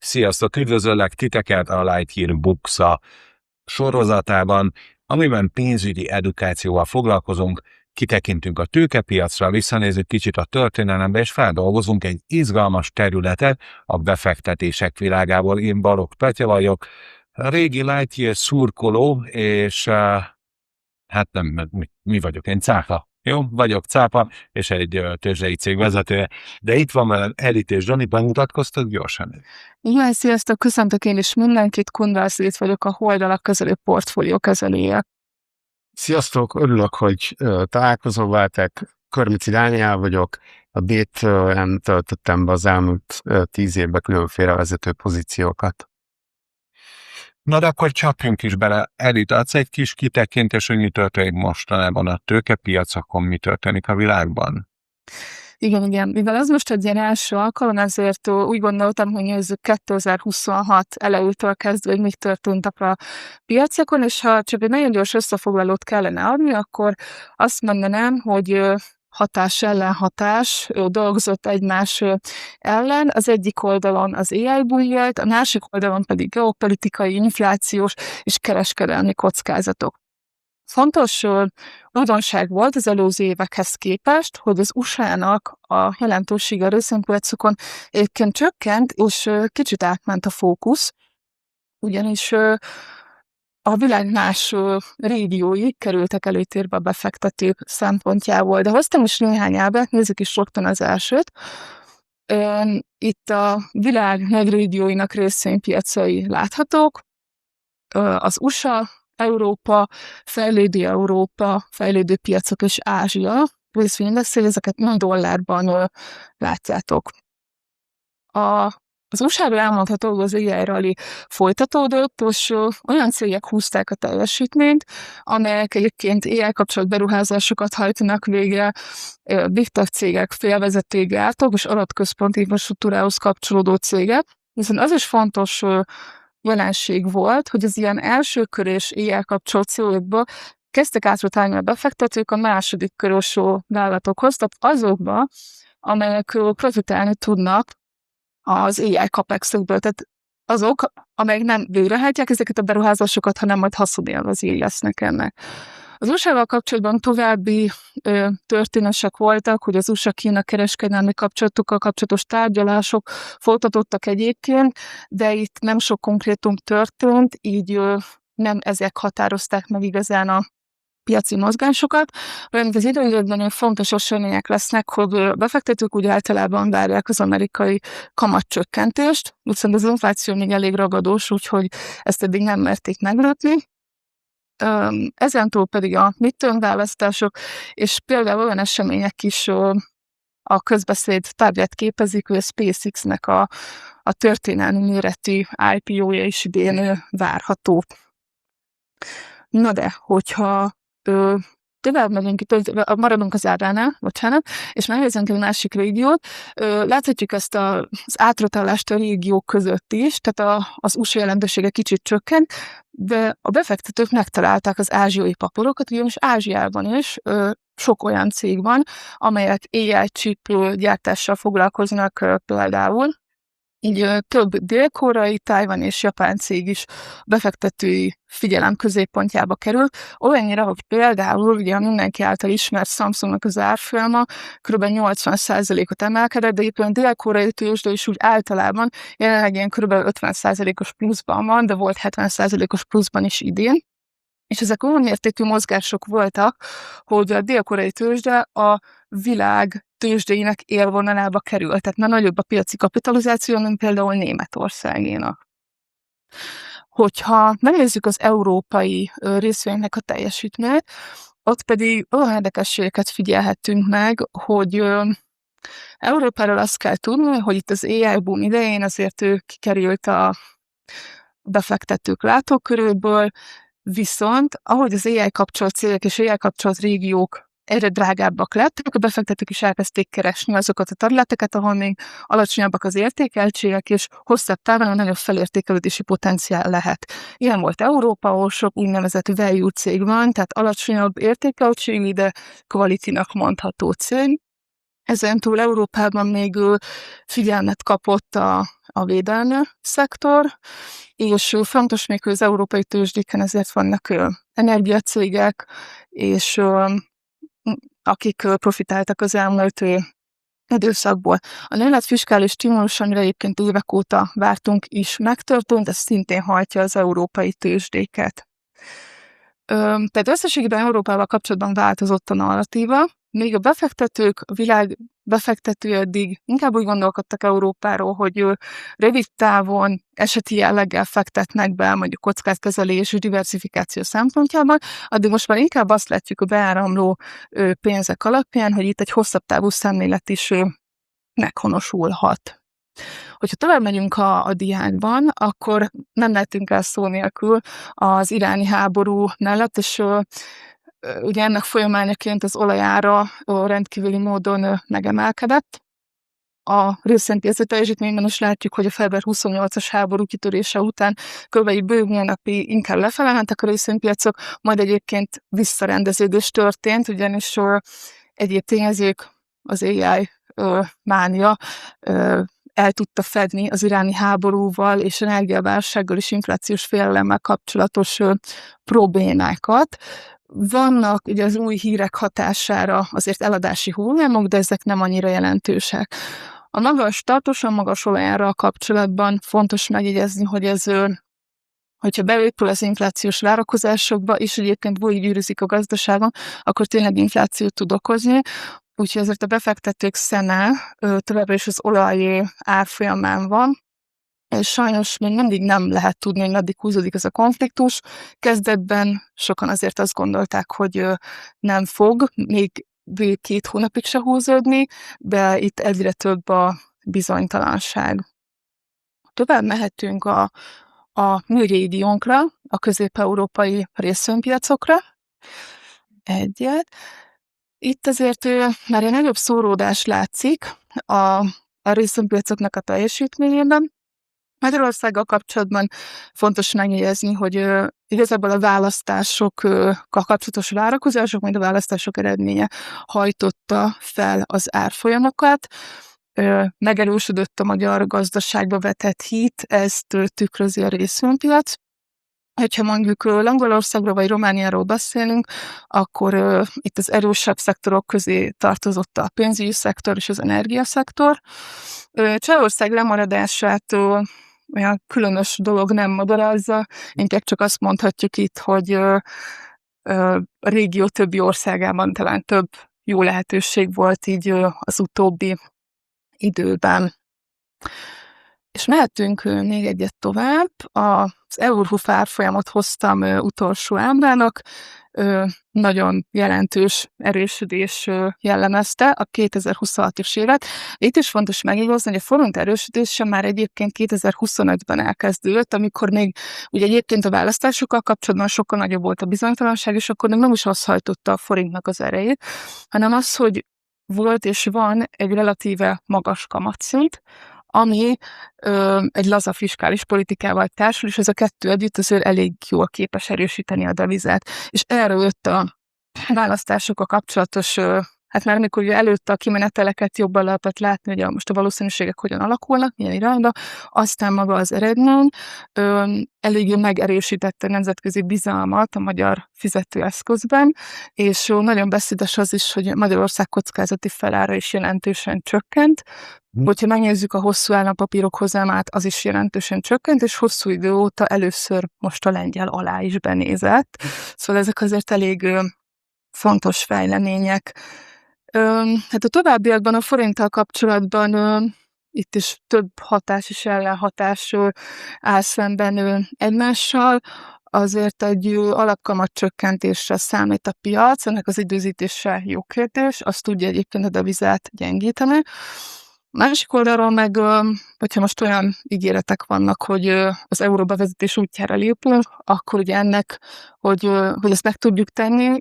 Sziasztok, üdvözöllek titeket a Lightyear Books-a sorozatában, amiben pénzügyi edukációval foglalkozunk, kitekintünk a tőkepiacra, visszanézzük kicsit a történelembe, és feldolgozunk egy izgalmas területet a befektetések világából. Én Balogh Petya vagyok, régi Lightyear szurkoló, és hát nem, mi vagyok, én cápa. Jó, vagyok cápa, és egy tőzsdei cég vezetője, de itt van velem Edith és Dani, bemutatkoztak gyorsan. Igen, sziasztok, köszöntök én is mindenkit, Kundász Edith vagyok, a Holdalak kezelő portfólió kezelője. Sziasztok, örülök, hogy találkozom veletek. Körmici Dániel vagyok, a BT-en töltöttem be az elmúlt 10 évben különféle vezető pozíciókat. Na de akkor csapjunk is bele. Edith, adsz egy kis kitekintés, hogy mi történik mostanában a tőkepiacokon, mi történik a világban? Igen, mivel az most egy ilyen első alkalom, ezért úgy gondoltam, hogy nézzük 2026 elejétől kezdve, hogy mik történtek a piacokon, és ha csak egy nagyon gyors összefoglalót kellene adni, akkor azt mondanám, hogy hatás ellen hatás dolgozott egymás ellen. Az egyik oldalon az AI boom volt, a másik oldalon pedig geopolitikai, inflációs és kereskedelmi kockázatok. Fontos újdonság volt az előző évekhez képest, hogy az USA-nak a jelentősége a részvénypiacokon egyébként csökkent, és kicsit átment a fókusz, ugyanis a világ más régiói kerültek előtérbe a befektetők szempontjából. De hoztam is néhány ábrát, nézzük is rögtön az elsőt. Itt a világ nagy régióinak részvénypiacai láthatók. Az USA, Európa, fejlődő piacok és Ázsia részvényindexei, ezeket $0 látjátok. Az USA-ról elmondható, hogy az AI rally folytatódott, és olyan cégek húzták a teljesítményt, amelyek egyébként AI kapcsolat beruházásokat hajtanak végre, big tech cégek, félvezető gyártók és adatközponti infrastruktúrához kapcsolódó cégek, hiszen az is fontos jelenség volt, hogy az ilyen elsőkörös AI kapcsolat cégekből kezdtek átrotálni a befektetők a második körös vállalatokhoz, tehát azokba, amelyek profitálni tudnak az AI CapEx-ekből, tehát azok, amelyek nem végrehajtják ezeket a beruházásokat, hanem majd haszonélvezői lesznek ennek. Az USA-val kapcsolatban további történések voltak, hogy az USA-Kína kereskedelmi kapcsolatokkal kapcsolatos tárgyalások folytatottak egyébként, de itt nem sok konkrétum történt, így nem ezek határozták meg igazán a piaci mozgásokat, olyan az időben fontos események lesznek, hogy a befektetők úgy általában várják az amerikai kamatcsökkentést, viszont az infláció még elég ragadós, úgyhogy ezt eddig nem merték meglépni. Ezentúl pedig a midterm választások, és például olyan események is a közbeszéd tárgyát képezik, hogy a SpaceX-nek a történelmi méretű IPO-ja is idén várható. Na de, hogyha tovább megyünk itt, maradunk az ábránál, és megnézzünk egy másik régiót. Láthatjuk ezt az átrotalást a régiók között is, tehát az USA jelentősége kicsit csökkent, de a befektetők megtalálták az ázsiai papírokat, ugyanis Ázsiában is sok olyan cég van, amelyek AI chip gyártással foglalkoznak például. Így több dél-koreai, Tajvan és japán cég is befektetői figyelem középpontjába kerül, olyannyira, hogy például ugye a mindenki által ismert Samsungnak az árfolyama kb. 80%-ot emelkedett, de éppen a dél-koreai tőzsde is úgy általában jelenleg ilyen kb. 50%-os pluszban van, de volt 70%-os pluszban is idén. És ezek olyan mértékű mozgások voltak, hogy a dél-koreai tőzsde a világ tőzsdéinek élvonalába került, tehát már nagyobb a piaci kapitalizáció, mint például Németországénak. Hogyha megnézzük az európai részvénynek a teljesítményt, ott pedig olyan érdekességeket figyelhetünk meg, hogy Európáról azt kell tudni, hogy itt az AI boom idején azért ő kikerült a befektetők látóköréből, viszont ahogy az AI kapcsolat cégek és AI kapcsolat régiók egyre drágábbak lettek, a befektetők is elkezdték keresni azokat a területeket, ahol még alacsonyabbak az értékeltségek, és hosszabb távon a nagyobb felértékelődési potenciál lehet. Ilyen volt Európa, ahol sok úgynevezett value cég van, tehát alacsonyabb értékeltségű, de quality-nak mondható cég. Ezen túl Európában még figyelmet kapott a a védelmi szektor, és fontos még, hogy az európai tőzsdéken ezért vannak energiacégek, és akik profitáltak az elmúlt időszakból. A nőlet fiskális stimulus, amire egyébként évek óta vártunk, is megtörtént, ez szintén hajtja az európai tőzsdéket. Tehát összességében Európával kapcsolatban változott a narratíva, még a befektetők, a világ befektetői eddig inkább úgy gondolkodtak Európáról, hogy rövid távon eseti jelleggel fektetnek be, mondjuk kockázatkezelés és diversifikáció szempontjában, addig most már inkább azt látjuk a beáramló pénzek alapján, hogy itt egy hosszabb távú szemlélet is meghonosulhat. Hogyha tovább megyünk a diákban, akkor nem lehetünk el szó nélkül az iráni háború mellett, és ugye ennek folyamányaként az olajára rendkívüli módon megemelkedett. A részvénypiaci teljesítményben is látjuk, hogy a február 28-as háború kitörése után kb. Bőven napi inkább lefele mentek a részvénypiacok, majd egyébként visszarendeződés történt, ugyanis egyéb tényezők, az AI mánia el tudta fedni az iráni háborúval és energiaválsággal és inflációs félelemmel kapcsolatos problémákat. Vannak ugye az új hírek hatására azért eladási hullámok, de ezek nem annyira jelentősek. A magas, tartósan magas olajárral kapcsolatban fontos megjegyezni, hogy ez, hogyha beépül az inflációs várakozásokba, és egyébként úgy gyűrűzik a gazdaságon, akkor tényleg inflációt tud okozni. Úgyhogy ezért a befektetők szeme továbbra is az olaj árfolyamán van, és sajnos még mindig nem lehet tudni, hogy meddig húzódik ez a konfliktus. Kezdetben sokan azért azt gondolták, hogy nem fog még 2 hónapig se húzódni, de itt egyre több a bizonytalanság. Tovább mehetünk a mi régiónkra, a közép-európai részvénypiacokra. Egyet. Itt azért már egy nagyobb szóródás látszik a részvénypiacoknak a teljesítményében. Magyarországgal kapcsolatban fontos megjegyezni, hogy igazából a választásokkal kapcsolatos várakozások, majd a választások eredménye hajtotta fel az árfolyamokat. Megerősödött a magyar gazdaságba vetett hit, ezt tükrözi a részvénypiac. Ha mondjuk Lengyelországról vagy Romániáról beszélünk, akkor itt az erősebb szektorok közé tartozott a pénzügyi szektor és az energiaszektor. Csehország lemaradását olyan különös dolog nem magyarázza, inkább csak azt mondhatjuk itt, hogy a régió többi országában talán több jó lehetőség volt így az utóbbi időben. És mehetünk még egyet tovább. Az Eurhuf árfolyamot hoztam utolsó ábrának. Nagyon jelentős erősödés jellemezte a 2026-os évet. Itt is fontos megjegyezni, hogy a forint erősödése már egyébként 2025-ben elkezdődött, amikor még ugye egyébként a választásokkal kapcsolatban sokkal nagyobb volt a bizonytalanság, és akkor még nem is az hajtotta a forintnak az erejét, hanem az, hogy volt és van egy relatíve magas kamatszint, ami egy laza fiskális politikával társul, és ez a kettő együtt azért elég jól képes erősíteni a devizát. És erről jött a választásokkal kapcsolatos, hát már amikor ugye előtte a kimeneteleket jobban lehetett látni, hogy most a valószínűségek hogyan alakulnak, milyen irányba, aztán maga az eredmény eléggé megerősítette a nemzetközi bizalmat a magyar fizetőeszközben, és nagyon beszédes az is, hogy Magyarország kockázati felára is jelentősen csökkent. Hogyha megnézzük a hosszú állampapírok hozamát, az is jelentősen csökkent, és hosszú idő óta először most a lengyel alá is benézett. Szóval ezek azért elég fontos fejlemények. Hát a továbbiakban a forinttal kapcsolatban itt is több hatás és ellenhatás áll szemben egymással. Azért egy alapkamat csökkentésre számít a piac, ennek az időzítése jó kérdés, azt tudja egyébként a devizát gyengíteni. Másik oldalról meg, hogyha most olyan ígéretek vannak, hogy az euró bevezetés útjára lépünk, akkor ugye ennek, hogy ezt meg tudjuk tenni,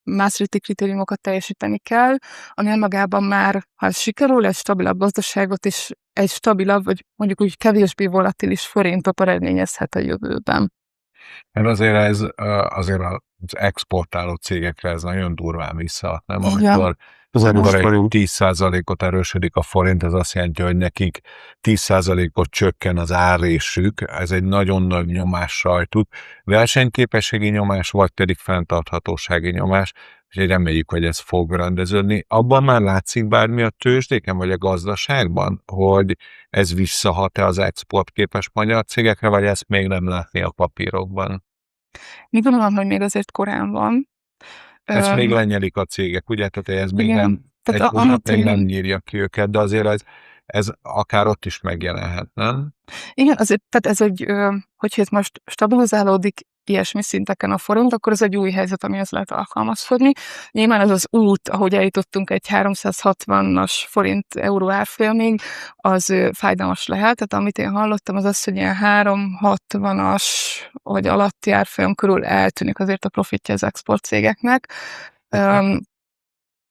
Maastrichti kritériumokat teljesíteni kell, ami önmagában már, ha ez sikerül, egy stabilabb gazdaságot és egy stabilabb, vagy mondjuk úgy kevésbé volatilis forintot eredményezhet a jövőben. Mert azért ez azért az exportáló cégekre ez nagyon durván visszahat, nem? Igen. Amikor Az erős egy forint. 10%-ot erősödik a forint, ez azt jelenti, hogy nekik 10%-ot csökken az árrésük, ez egy nagyon nagy nyomás rajtuk, versenyképességi nyomás, vagy pedig fenntarthatósági nyomás, és reméljük, hogy ez fog rendeződni. Abban már látszik bármi a tőzsdéken, vagy a gazdaságban, hogy ez visszahat-e az exportképes magyar cégekre, vagy ezt még nem látni a papírokban? Mi gondolom, hogy még azért korán van. Ezt még lenyelik a cégek, ugye? Tehát ez még Igen. nem, Tehát egy hónap még én- nem nyírja ki őket, de azért ez akár ott is megjelenhet, nem? Igen, azért, tehát ez egy, hogyha ez most stabilizálódik ilyesmi szinteken a forint, akkor ez egy új helyzet, amihez lehet alkalmazkodni. Nyilván az az út, ahogy eljutottunk egy 360-as forint-euró árfolyamig, az fájdalmas lehet. Tehát amit én hallottam, az az, hogy ilyen 360-as vagy alatti árfolyam körül eltűnik azért a profitja az export cégeknek.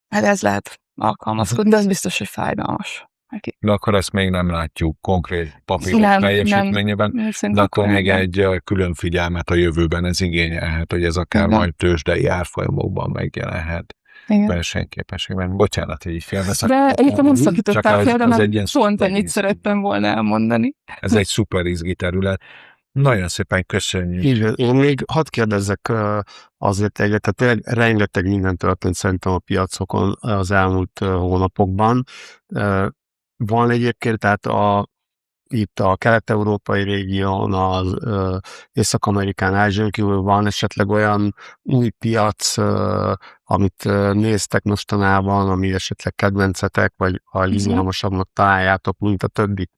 Hát ez lehet alkalmazkodni, de az biztos, hogy fájdalmas neki. De akkor ezt még nem látjuk konkrét papírok Nem, teljesítményében, Szerintem de akkor még nem. egy külön figyelmet a jövőben ez igényelhet, hogy ez akár Igen. majd tőzsdei árfolyamokban megjelenhet. Igen. Versenyképességben. Bocsánat, hogy így De félbeszakítottam. egyébként nem Csak szakítottál az- félre, az mert egy ilyen pont szuper ennyit izgi. szerettem volna elmondani. Ez egy szuper izgi terület. Nagyon szépen köszönjük. Így van. Én még hadd kérdezzek azért egyet, tehát tényleg rengeteg minden történt szerintem a piacokon az elmúlt hónapokban. Van egyébként, tehát itt a kelet-európai régión, az Észak-Amerikán, Ázsián kívül van esetleg olyan új piac, amit néztek mostanában, ami esetleg kedvencetek, vagy a izgalmasabbnak találjátok, mint a többi?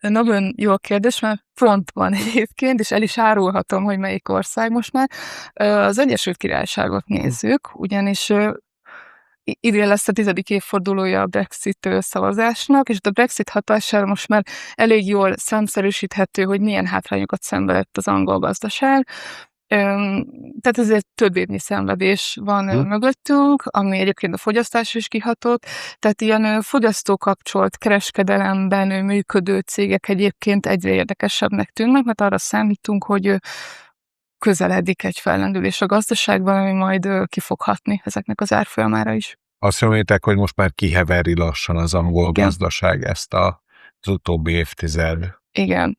Nagyon jó a kérdés, mert front van egyébként, és el is árulhatom, hogy melyik ország most már. Az Egyesült Királyságot nézzük, ugyanis idén lesz a 10. évfordulója a Brexit szavazásnak, és a Brexit hatására most már elég jól számszerűsíthető, hogy milyen hátrányokat szenvedett az angol gazdaság. Tehát ezért több évnyi szenvedés van mögöttünk, ami egyébként a fogyasztásra is kihatott. Tehát ilyen fogyasztókapcsolt kereskedelemben működő cégek egyébként egyre érdekesebbnek tűnnek, mert arra számítunk, hogy közeledik egy fellendülés a gazdaságban, ami majd ki fog hatni ezeknek az árfolyamára is. Azt mondjátok, hogy most már kiheveri lassan az angol Igen. gazdaság ezt az utóbbi évtized. Igen.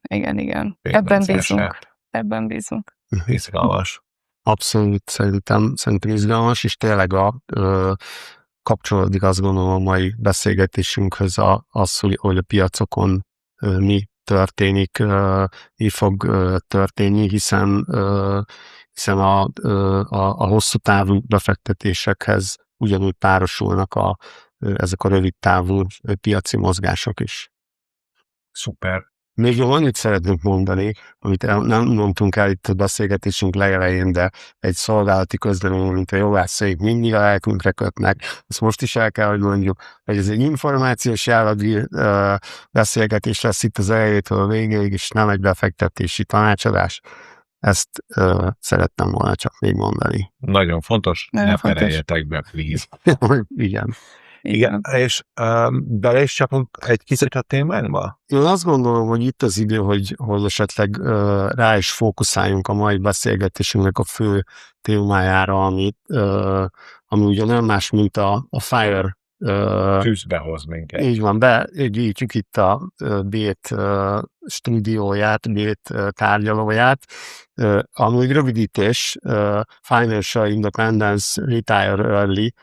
Ebben bízunk. Izgalmas. Abszolút szerintem izgalmas, és tényleg kapcsolódik, azt gondolom, a mai beszélgetésünkhöz az, hogy a piacokon mi történik, mi fog történni, hiszen a hosszú távú befektetésekhez ugyanúgy párosulnak ezek a rövid távú piaci mozgások is. Szuper. Még annyit szeretnék mondani, amit nem mondtunk el itt a beszélgetésünk legelején, de egy szolgálati közlemény, mint a jogászaik mindig a lelkünkre kötnek. Ezt most is el kell, hogy mondjuk, hogy ez egy információs jellegű beszélgetés lesz itt az elejétől a végéig, és nem egy befektetési tanácsadás. Ezt szerettem volna csak még mondani. Nagyon fontos, Nagyon ne fontos. pereljetek be, please. Igen. Igen, és bele is csapunk egy kicsit a témánkba? Én azt gondolom, hogy itt az idő, hogy esetleg rá is fókuszáljunk a mai beszélgetésünknek a fő témájára, ami ugye nem más, mint a FIRE. Tűzbe hoz minket. Így van, begyűjtjük itt a BÉT stúdióját, BÉT tárgyalóját, amúgy rövidítés, Financial Independence Retire Early,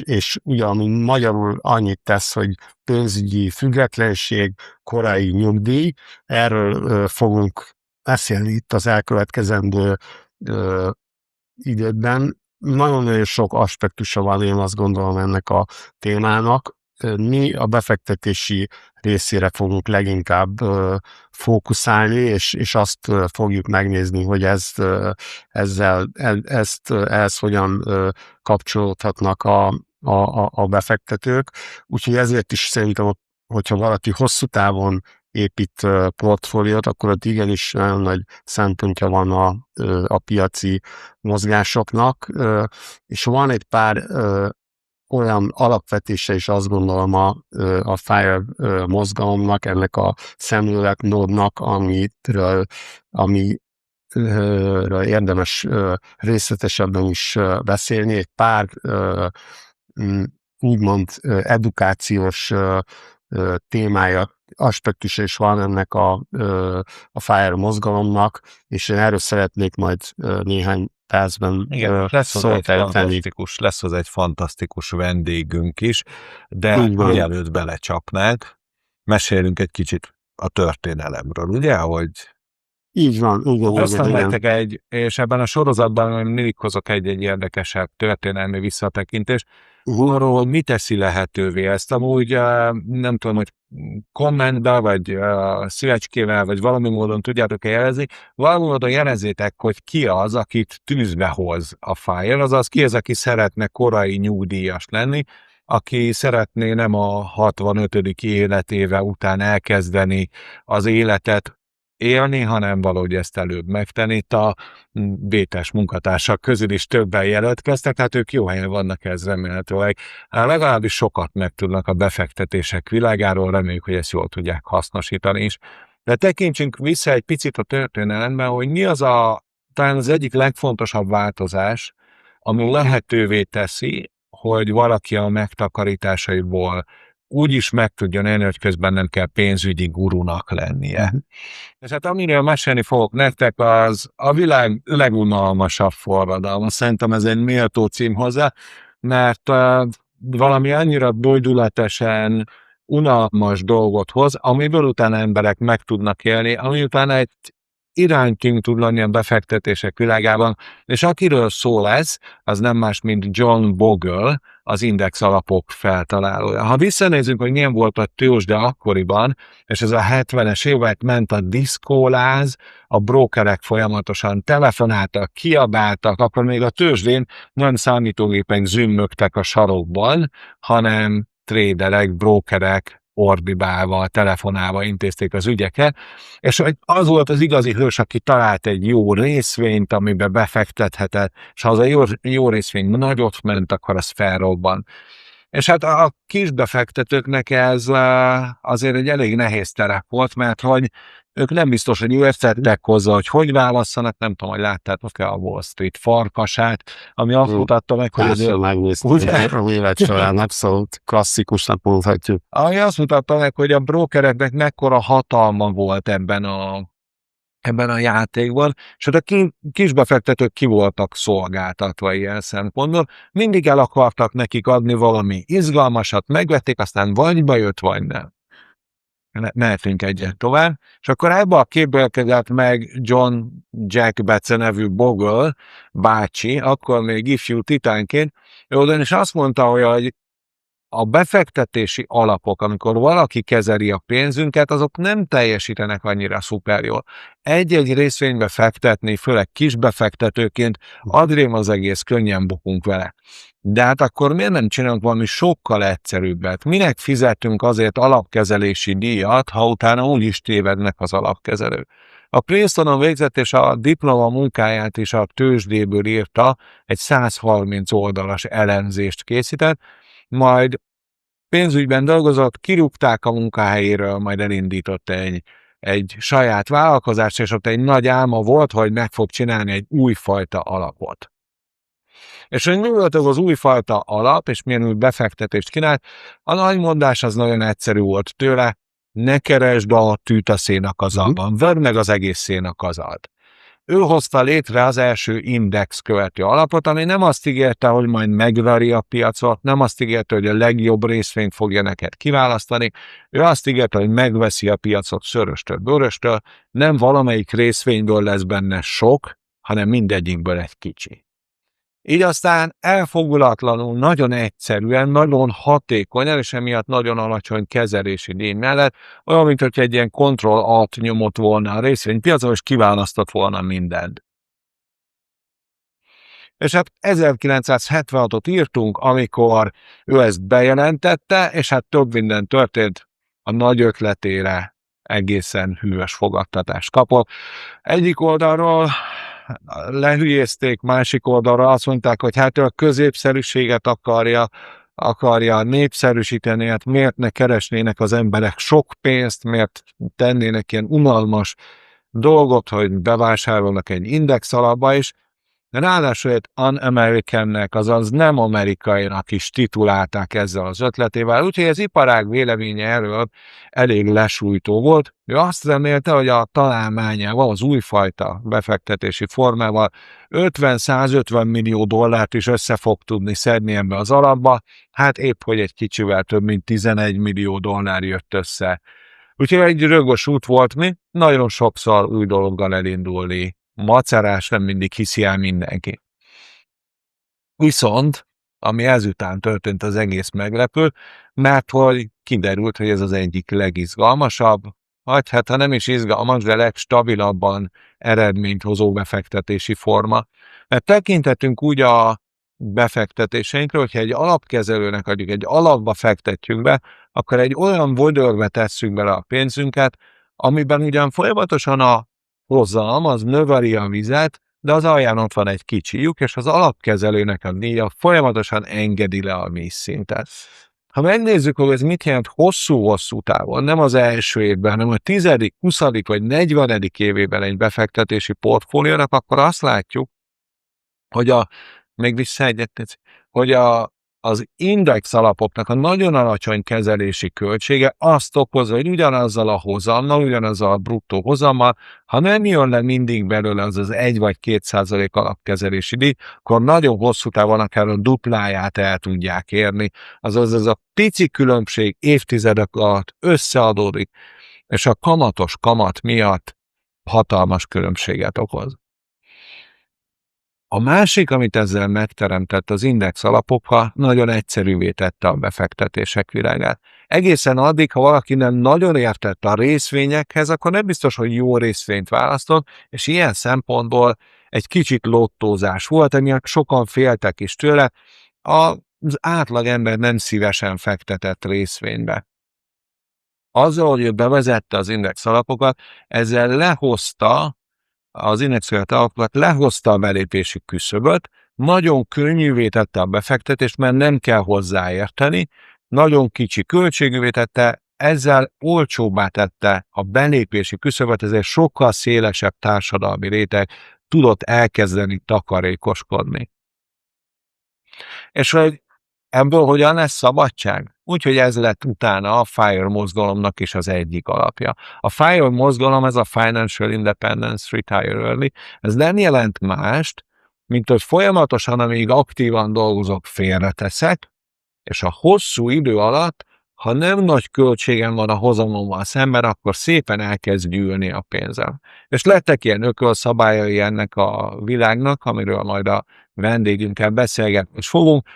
és ugye, ami magyarul annyit tesz, hogy pénzügyi függetlenség, korai nyugdíj, erről fogunk beszélni itt az elkövetkezendő időben. Nagyon-nagyon sok aspektusa van, én azt gondolom, ennek a témának. Mi a befektetési részére fogunk leginkább fókuszálni, és azt fogjuk megnézni, hogy ehhez hogyan kapcsolódhatnak a befektetők. Úgyhogy ezért is szerintem, hogyha valaki hosszú távon épít portfóliót, akkor ott igenis nagyon nagy szempontja van a piaci mozgásoknak, és van egy pár olyan alapvetése is azt gondolom a FIRE mozgalomnak, ennek a szemléletmódnak, amiről érdemes részletesebben is beszélni. Egy pár úgymond edukációs témája, aspektusa is van ennek a FIRE mozgalomnak, és én erről szeretnék majd néhány percben lesz egy fantasztikus vendégünk is, de mielőtt belecsapnánk, mesélünk egy kicsit a történelemről, ugye, hogy így van, és ebben a sorozatban mindig hozok egy érdekesebb történelmi visszatekintést, arról, hogy mi teszi lehetővé ezt. Amúgy nem tudom, hogy kommentbe, vagy szívecskével, vagy valami módon tudjátok-e jelezni, valami módon jelezzétek, hogy ki az, akit tűzbe hoz a FIRE, azaz ki az, aki szeretne korai nyugdíjas lenni, aki szeretné nem a 65. életéve után elkezdeni az életet élni, hanem valahogy ezt előbb megtenni. Itt a BT-s munkatársak közül is többen jelentkeztek, tehát ők jó helyen vannak, ez remélhetőleg. Legalábbis sokat megtudnak a befektetések világáról, reméljük, hogy ezt jól tudják hasznosítani is. De tekintsünk vissza egy picit a történelemben, hogy mi az talán az egyik legfontosabb változás, ami lehetővé teszi, hogy valaki a megtakarításaiból úgy is meg tudjon élni, hogy közben nem kell pénzügyi gurunak lennie. És hát amiről mesélni fogok nektek, az a világ legunalmasabb forradalma. Szerintem ez egy méltó cím hozzá, mert valami annyira bődületesen unalmas dolgot hoz, amiből utána emberek meg tudnak élni, ami utána egy iránytűnk tud lenni a befektetések világában, és akiről szól ez, az nem más, mint John Bogle, az index alapok feltalálója. Ha visszanézünk, hogy milyen volt a tőzsde akkoriban, és ez a 70-es évek ment a diszkóláz, a brókerek folyamatosan telefonáltak, kiabáltak, akkor még a tőzsdén nem számítógépek zümmögtek a sarokban, hanem tréderek, brókerek ordibálva, telefonálva intézték az ügyeket, és az volt az igazi hős, aki talált egy jó részvényt, amiben befektethetett, és ha az a jó részvény nagyot ment, akkor az felrobban. És hát a kis befektetőknek ez azért egy elég nehéz terep volt, mert hogy ők nem biztos, hogy értettek hozzá, hogy válasszanak, nem tudom, hogy láttátok-e a Wall Street farkasát, ami azt mutatta meg, hogy azért megnéztem a élet során, abszolút klasszikusnak mondhatjuk. Ami azt mutatta meg, hogy a brókereknek mekkora hatalma volt ebben a játékban, és hát a kisbefektetők ki voltak szolgáltatva ilyen szempontból, mindig el akartak nekik adni valami izgalmasat, megvették, aztán vagy bejött, vagy nem. Mehetünk egyet tovább, és akkor ebbe a képbe érkezett meg John Jack Betze nevű Bogle bácsi, akkor még ifjú titánként, ő ugyanis azt mondta, hogy a befektetési alapok, amikor valaki kezeli a pénzünket, azok nem teljesítenek annyira szuper jól. Egy-egy részvénybe fektetni, főleg kisbefektetőként, adrém az egész, könnyen bukunk vele. De hát akkor miért nem csinálunk valami sokkal egyszerűbbet? Minek fizetünk azért alapkezelési díjat, ha utána úgyis tévednek az alapkezelők? A Princetonon végzett és a diploma munkáját is a tőzsdéből írta, egy 130 oldalas elemzést készített, majd pénzügyben dolgozott, kirúgták a munkahelyéről, majd elindított egy saját vállalkozást, és ott egy nagy álma volt, hogy meg fog csinálni egy újfajta alapot. És hogy mi volt az az újfajta alap, és milyen új befektetést kínált, a nagy mondás az nagyon egyszerű volt tőle, ne keresd a tűt a szénakazalban, vedd meg az egész szénakazalt. Ő hozta létre az első index követő alapot, ami nem azt ígérte, hogy majd megveri a piacot, nem azt ígérte, hogy a legjobb részvényt fogja neked kiválasztani, ő azt ígérte, hogy megveszi a piacot szöröstől, bőröstől, nem valamelyik részvényből lesz benne sok, hanem mindegyikből egy kicsi. Így aztán elfogulatlanul, nagyon egyszerűen, nagyon hatékonyan, és emiatt nagyon alacsony kezelési díj mellett, olyan, mint hogy egy ilyen Ctrl-Alt nyomott volna a részvénypiacon, és kiválasztott volna mindent. És hát 1976-ot írtunk, amikor ő ezt bejelentette, és hát több minden történt, a nagy ötletére egészen hűvös fogadtatást kapott. Egyik oldalról lehülyézték, másik oldalra azt mondták, hogy hát ő a középszerűséget akarja, akarja népszerűsíteni, hát miért ne keresnének az emberek sok pénzt, miért tennének ilyen unalmas dolgot, hogy bevásárolnak egy index alapba is. Ráadásul egy un-Americannek, azaz nem amerikainak is titulálták ezzel az ötletével, úgyhogy az iparág véleménye erről elég lesújtó volt. Ő azt remélte, hogy a találmányával, az újfajta befektetési formával 50-150 millió dollárt is össze fog tudni szedni ebbe az alapba, hát épp hogy egy kicsivel több mint 11 millió dollár jött össze. Úgyhogy egy rögös út volt mi, nagyon sokszor új dologgal elindulni. Macerás nem mindig hiszi el mindenki. Viszont, ami ezután történt, az egész meglepő, mert hogy kiderült, hogy ez az egyik legizgalmasabb, vagy hát ha nem is izgalmas, de legstabilabban eredményt hozó befektetési forma. Mert tekintetünk úgy a befektetéseinkről, hogyha egy alapkezelőnek adjuk, egy alapba fektetjük be, akkor egy olyan vödörbe tesszük bele a pénzünket, amiben ugyan folyamatosan a hozam, az növeli a vizet, de az alján ott van egy kicsi lyuk, és az alapkezelőnek a díja folyamatosan engedi le a vízszintet. Ha megnézzük, hogy ez mit jelent hosszú-hosszú távon, nem az első évben, hanem a 10., 20. vagy 40. évében egy befektetési portfóliónak, akkor azt látjuk, hogy az index alapoknak a nagyon alacsony kezelési költsége azt okozza, hogy ugyanazzal a hozammal, ugyanazzal a bruttó hozammal, ha nem jön le mindig belőle az 1 vagy 2% alapkezelési díj, akkor nagyon hosszú távon akár a dupláját el tudják érni. Azaz ez a pici különbség évtizedek alatt összeadódik, és a kamatos kamat miatt hatalmas különbséget okoz. A másik, amit ezzel megteremtett az index alapokkal, nagyon egyszerűvé tette a befektetések világát. Egészen addig, ha valaki nem nagyon értett a részvényekhez, akkor nem biztos, hogy jó részvényt választott, és ilyen szempontból egy kicsit lottózás volt, emiatt sokan féltek is tőle, az átlagember nem szívesen fektetett részvénybe. Azzal, hogy ő bevezette az index alapokat, ezzel lehozta a belépési küszöböt, nagyon könnyűvé tette a befektetést, mert nem kell hozzáérteni, nagyon kicsi költségűvé tette, ezzel olcsóbbá tette a belépési küszöböt, ezért sokkal szélesebb társadalmi réteg tudott elkezdeni takarékoskodni. És hogy ebből hogyan lesz szabadság? Úgyhogy ez lett utána a FIRE mozgalomnak is az egyik alapja. A FIRE mozgalom, ez a Financial Independence Retire Early, ez nem jelent mást, mint hogy folyamatosan, amíg aktívan dolgozok, félreteszek, és a hosszú idő alatt, ha nem nagy költségem van a hozamommal szemben, akkor szépen elkezd gyűlni a pénzem. És lettek ilyen ökölszabályai ennek a világnak, amiről majd a vendégünkkel beszélgetni is fogunk,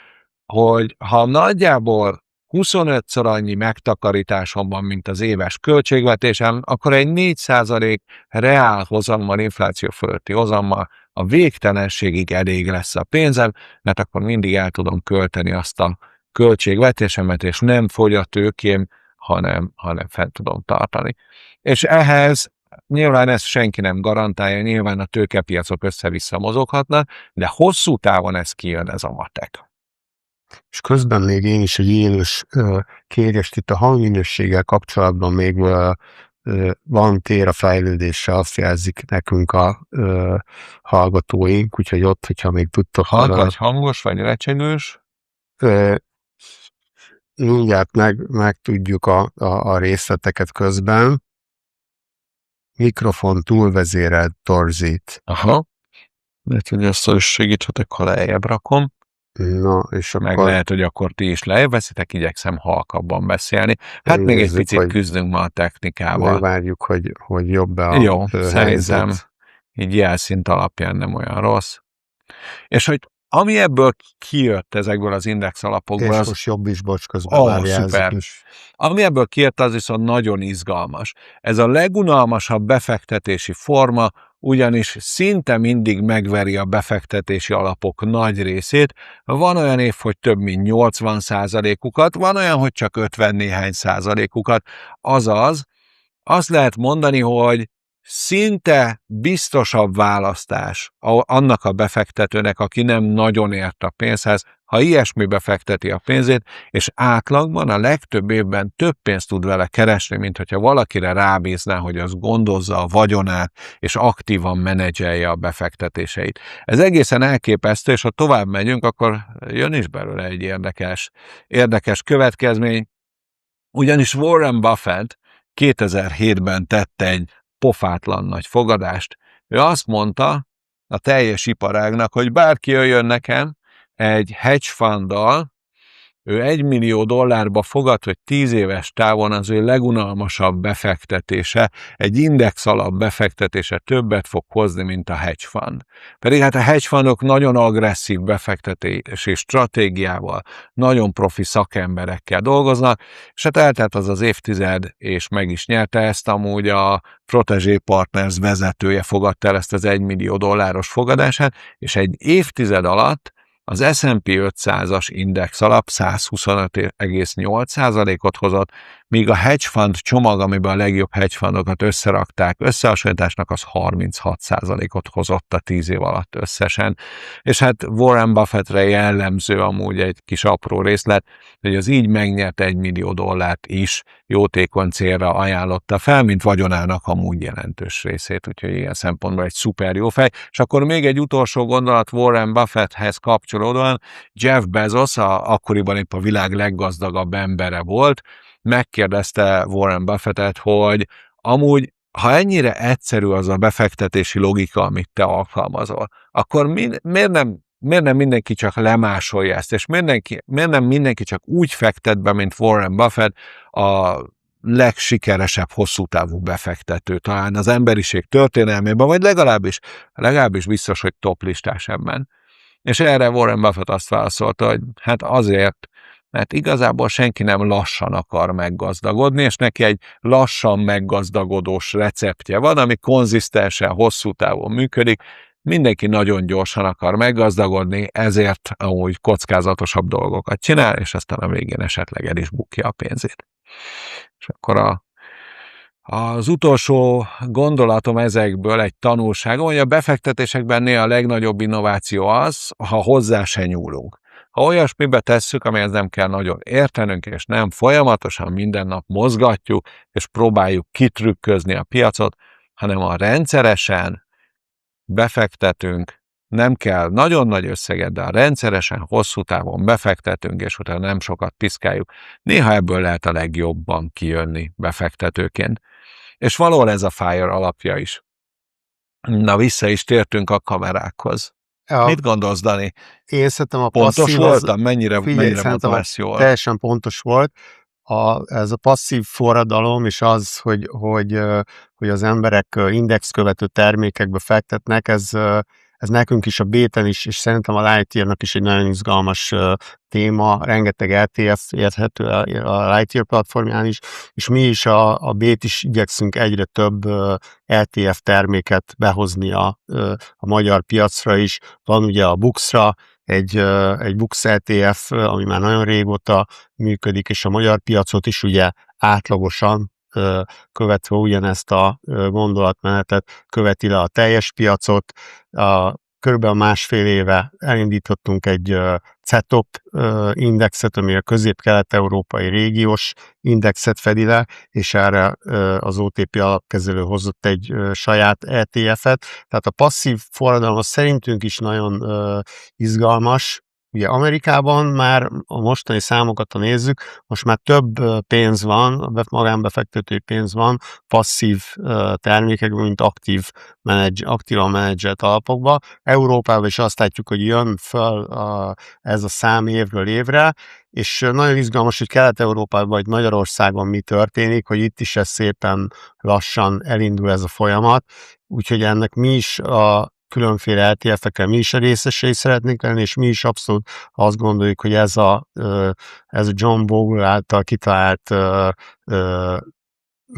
hogy ha nagyjából 25-szor annyi megtakarításom van, mint az éves költségvetésem, akkor egy 4% reál hozammal, infláció fölötti hozammal a végtelenségig elég lesz a pénzem, mert akkor mindig el tudom költeni azt a költségvetésemet, és nem fogy a tőkém, hanem fent tudom tartani. És ehhez nyilván ezt senki nem garantálja, nyilván a tőkepiacok össze-vissza mozoghatnak, de hosszú távon ez kijön, ez a matek. És közben még én is egy élős kérést itt a hangminőséggel kapcsolatban még van tér a fejlődésre, azt jelzik nekünk a hallgatóink, úgyhogy ott, hogyha még tudtok... Vagy hangos, vagy recsegős? Mindjárt megtudjuk a részleteket közben. Mikrofon túlvezérelt torzít. Aha. Lehet, hogy ezt is segíthetek, ha lejjebb rakom. Na, és meg akkor... lehet, hogy akkor ti is lejöveszitek, igyekszem halkabban beszélni. Hát még egy picit küzdünk ma a technikával. Megvárjuk, hogy jobb-e a Jó, szerintem így jelszint alapján nem olyan rossz. És hogy ami ebből kijött ezekből az index alapokból... És most jobb is, bocs, közben szuper. Ami ebből kijött, az viszont nagyon izgalmas. Ez a legunalmasabb befektetési forma, ugyanis szinte mindig megveri a befektetési alapok nagy részét. Van olyan év, hogy több mint 80%-ukat, van olyan, hogy csak 50 néhány százalékukat. Azaz, azt lehet mondani, hogy szinte biztosabb választás annak a befektetőnek, aki nem nagyon ért a pénzhez, ha ilyesmibe fekteti a pénzét, és átlagban a legtöbb évben több pénzt tud vele keresni, mint hogyha valakire rábízná, hogy az gondozza a vagyonát, és aktívan menedzselje a befektetéseit. Ez egészen elképesztő, és ha tovább megyünk, akkor jön is belőle egy érdekes következmény, ugyanis Warren Buffett 2007-ben tette egy pofátlan nagy fogadást. Ő azt mondta a teljes iparágnak, hogy bárki jöjjön nekem egy hedge funddal, ő $1 millió fogad, hogy 10 éves távon az ő legunalmasabb befektetése, egy index alap befektetése többet fog hozni, mint a hedge fund. Pedig hát a hedge fundok nagyon agresszív befektetési stratégiával, nagyon profi szakemberekkel dolgoznak, és hát eltelt az az évtized, és meg is nyerte ezt, amúgy a Protégé Partners vezetője fogadta el ezt az $1 millió fogadását, és egy évtized alatt az S&P 500-as index alap 125,8%-ot hozott, míg a hedge fund csomag, amiben a legjobb hedge fundokat összerakták, összehasonlításnak az 36%-ot hozott a 10 év alatt összesen. És hát Warren Buffettre jellemző amúgy egy kis apró részlet, hogy az így megnyert $1 millió is jótékony célra ajánlotta fel, mint vagyonának amúgy jelentős részét, úgyhogy ilyen szempontból egy szuper jó fej. És akkor még egy utolsó gondolat Warren Buffetthez kapcsolódóan, Jeff Bezos, akkoriban épp a világ leggazdagabb embere volt, megkérdezte Warren Buffettet, hogy amúgy, ha ennyire egyszerű az a befektetési logika, amit te alkalmazol, akkor miért nem mindenki csak lemásolja ezt, és miért nem mindenki csak úgy fektet be, mint Warren Buffett, a legsikeresebb hosszú távú befektető, talán az emberiség történelmében, vagy legalábbis biztos, hogy top listás ebben. És erre Warren Buffett azt válaszolta, hogy hát azért, mert igazából senki nem lassan akar meggazdagodni, és neki egy lassan meggazdagodós receptje van, ami konzisztensen, hosszú távon működik. Mindenki nagyon gyorsan akar meggazdagodni, ezért amúgy kockázatosabb dolgokat csinál, és aztán a végén esetleg el is bukja a pénzét. És akkor az utolsó gondolatom ezekből egy tanulságom, hogy a befektetésekben néha a legnagyobb innováció az, ha hozzá se nyúlunk. Ha olyasmibe tesszük, amihez nem kell nagyon értenünk, és nem folyamatosan minden nap mozgatjuk, és próbáljuk kitrükközni a piacot, hanem ha rendszeresen befektetünk, nem kell nagyon nagy összeget, de rendszeresen, hosszú távon befektetünk, és utána nem sokat piszkáljuk, néha ebből lehet a legjobban kijönni befektetőként. És valahol ez a FIRE alapja is. Na, vissza is tértünk a kamerákhoz. Mit gondolsz, Dani? Én szerintem a pontos voltam? Mennyire voltam ezt jól? Teljesen pontos volt. Ez a passzív forradalom, és az, hogy az emberek indexkövető termékekbe fektetnek, ez nekünk is a Béten is, és szerintem a Lightyear-nak is egy nagyon izgalmas téma, rengeteg ETF érthető a Lightyear platformján is, és mi is a Bét is igyekszünk egyre több ETF terméket behozni a magyar piacra is. Van ugye a Bux-ra egy Bux ETF, ami már nagyon régóta működik, és a magyar piacot is ugye átlagosan követve ugyanezt a gondolatmenetet követi le a teljes piacot. Körülbelül másfél éve elindítottunk egy CETOP indexet, ami a közép-kelet-európai régiós indexet fedi le, és erre az OTP alapkezelő hozott egy saját ETF-et. Tehát a passzív forradalom szerintünk is nagyon izgalmas. Ugye Amerikában már a mostani számokat, ha nézzük, most már több pénz van, magánbefektetői pénz van passzív termékekben, mint aktívan menedzselt alapokban. Európában is azt látjuk, hogy jön föl ez a szám évről évre, és nagyon izgalmas, hogy Kelet-Európában vagy Magyarországon mi történik, hogy itt is ez szépen lassan elindul ez a folyamat, úgyhogy ennek mi is a különféle ETF-ekkel mi is a részesei szeretnénk lenni, és mi is abszolút azt gondoljuk, hogy ez a John Bogle által kitalált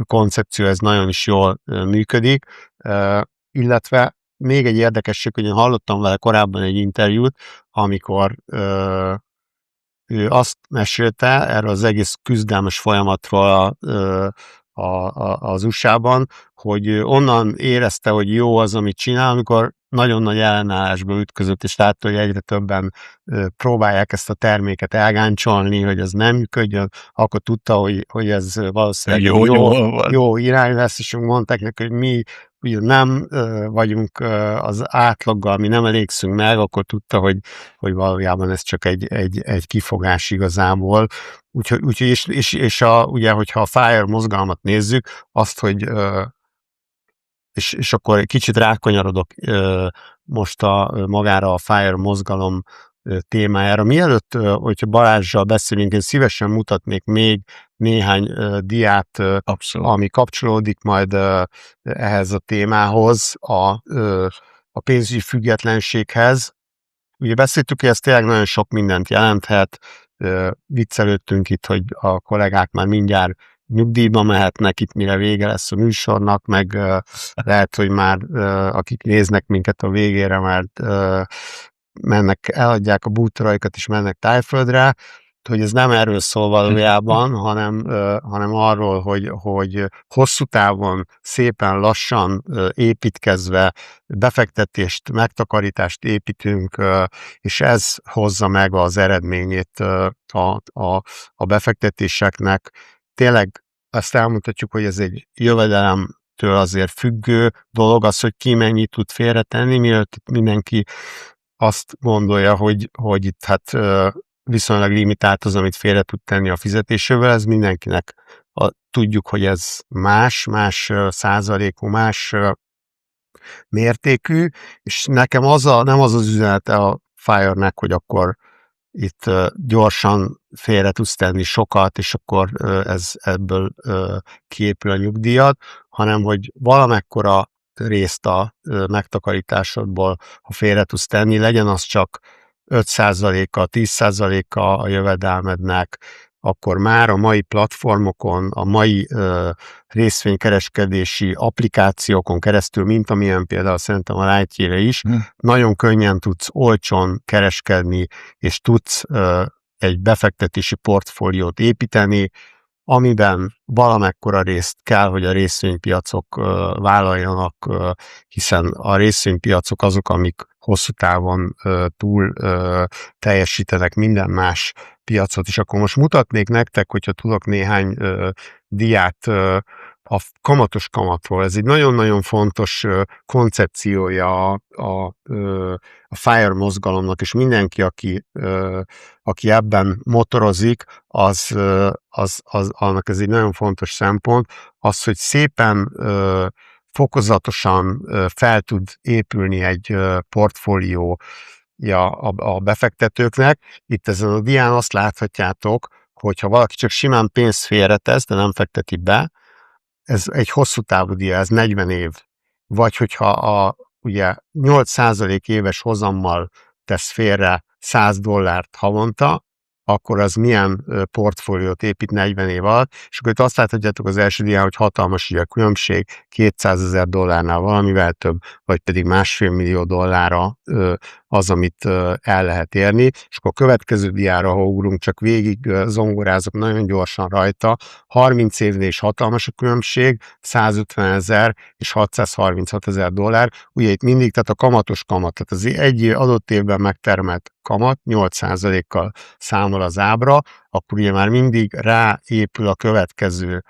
koncepció, ez nagyon is jól működik, illetve még egy érdekesség, hogy én hallottam vele korábban egy interjút, amikor ő azt mesélte erről az egész küzdelmes folyamatról az USA-ban, hogy onnan érezte, hogy jó az, amit csinál, amikor nagyon nagy ellenállásba ütközött, és látta, hogy egyre többen próbálják ezt a terméket elgáncsolni, hogy ez nem működjön, akkor tudta, hogy ez valószínűleg jó irány lesz, és mondták neki, hogy mi ugye nem vagyunk az átlaggal, mi nem elégszünk meg, akkor tudta, hogy valójában ez csak egy kifogás igazából. Úgyhogy ugye, hogyha a FIRE mozgalmat nézzük, azt, hogy és akkor egy kicsit rákanyarodok most magára a FIRE mozgalom témájára. Mielőtt, hogyha Balázssal beszélünk, én szívesen mutatnék még néhány diát, ami kapcsolódik majd ehhez a témához, a pénzügyi függetlenséghez. Ugye beszéltük, hogy ez tényleg nagyon sok mindent jelenthet. Viccelődtünk itt, hogy a kollégák már mindjárt nyugdíjba mehetnek itt, mire vége lesz a műsornak, meg lehet, hogy már akik néznek minket a végére, már eladják a bútoraikat és mennek Tájföldre, hogy ez nem erről szól valójában, hanem arról, hogy hosszú távon, szépen lassan építkezve befektetést, megtakarítást építünk, és ez hozza meg az eredményét a befektetéseknek. Tényleg azt elmondhatjuk, hogy ez egy jövedelemtől azért függő dolog, az, hogy ki mennyit tud félretenni, mielőtt mindenki azt gondolja, hogy itt hát viszonylag limitált az, amit félre tud tenni a fizetésével, ez mindenkinek tudjuk, hogy ez más százalékú, más mértékű, és nekem nem az üzenete a FIRE-nek, hogy akkor itt gyorsan félre tudsz tenni sokat, és akkor ebből kiépül a nyugdíjad, hanem hogy valamekkora részt a megtakarításodból, ha félre tudsz tenni, legyen az csak 5%-a, 10%-a a jövedelmednek, akkor már a mai platformokon, a mai részvénykereskedési applikációkon keresztül, mint amilyen például szerintem a Lightyear is, nagyon könnyen tudsz olcsón kereskedni, és tudsz egy befektetési portfóliót építeni, amiben valamekkora részt kell, hogy a részvénypiacok vállaljanak, hiszen a részvénypiacok azok, amik hosszú távon túl teljesítenek minden más piacot, és akkor most mutatnék nektek, hogyha tudok néhány diát a kamatos kamatról. Ez egy nagyon-nagyon fontos koncepciója a FIRE mozgalomnak, és mindenki, aki ebben motorozik, annak ez egy nagyon fontos szempont, az, hogy szépen fokozatosan fel tud épülni egy portfólió a befektetőknek. Itt ezen a dián azt láthatjátok, hogyha valaki csak simán pénzt félretesz, de nem fekteti be, ez egy hosszú távú dia, ez 40 év. Vagy hogyha ugye 8% éves hozammal tesz félre $100 havonta, akkor az milyen portfóliót épít 40 év alatt, és akkor itt azt láthatjátok az első dián, hogy hatalmas ugye a különbség, $200,000 valamivel több, vagy pedig $1,5 millió az, amit el lehet érni, és akkor a következő diára, ha ugrunk, csak végig zongorázok nagyon gyorsan rajta, 30 évnél is hatalmas a különbség, $150,000 és $636,000, ugye itt mindig, tehát a kamatos kamat, tehát az egy adott évben megtermelt kamat 8%-kal számol az ábra, akkor ugye már mindig ráépül a következő,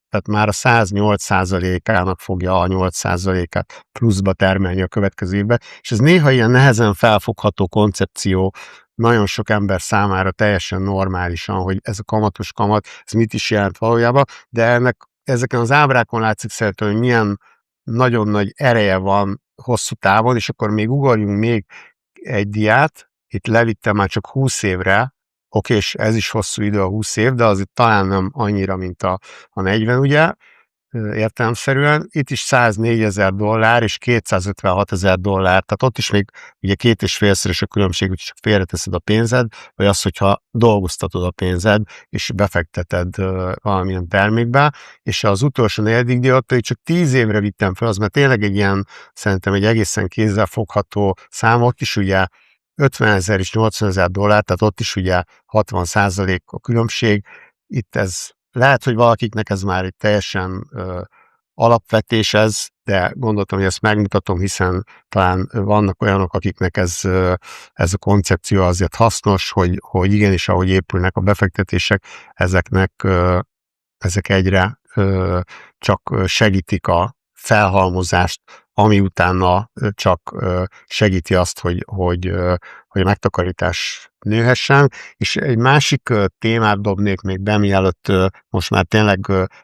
tehát már a 108%-ának fogja a 8%-át pluszba termelni a következő évben, és ez néha ilyen nehezen felfogható koncepció, nagyon sok ember számára teljesen normálisan, hogy ez a kamatos kamat, ez mit is jelent valójában, de ezeken az ábrákon látszik szerintem, hogy milyen nagyon nagy ereje van hosszú távon, és akkor még ugorjunk még egy diát, itt levittem már csak 20 évre, oké, és ez is hosszú idő a 20 év, de azért talán nem annyira, mint a 40, ugye, értelemszerűen. Itt is $104,000 és $256,000, tehát ott is még ugye 2,5-szeres a különbség, hogy csak félreteszed a pénzed, vagy az, hogyha dolgoztatod a pénzed, és befekteted valamilyen termékbe, és az utolsó negyedik diót pedig csak 10 évre vittem fel, az mert tényleg egy ilyen, szerintem egy egészen kézzelfogható szám, ott is ugye 50,000 és $80,000, tehát ott is ugye 60% a különbség, itt ez lehet, hogy valakiknek ez már egy teljesen alapvetés ez, de gondoltam, hogy ezt megmutatom, hiszen talán vannak olyanok, akiknek ez a koncepció azért hasznos, hogy igenis, ahogy épülnek a befektetések, ezek egyre csak segítik a felhalmozást, ami utána csak segíti azt, hogy a megtakarítás nőhessen. És egy másik témát dobnék még be, mielőtt most már tényleg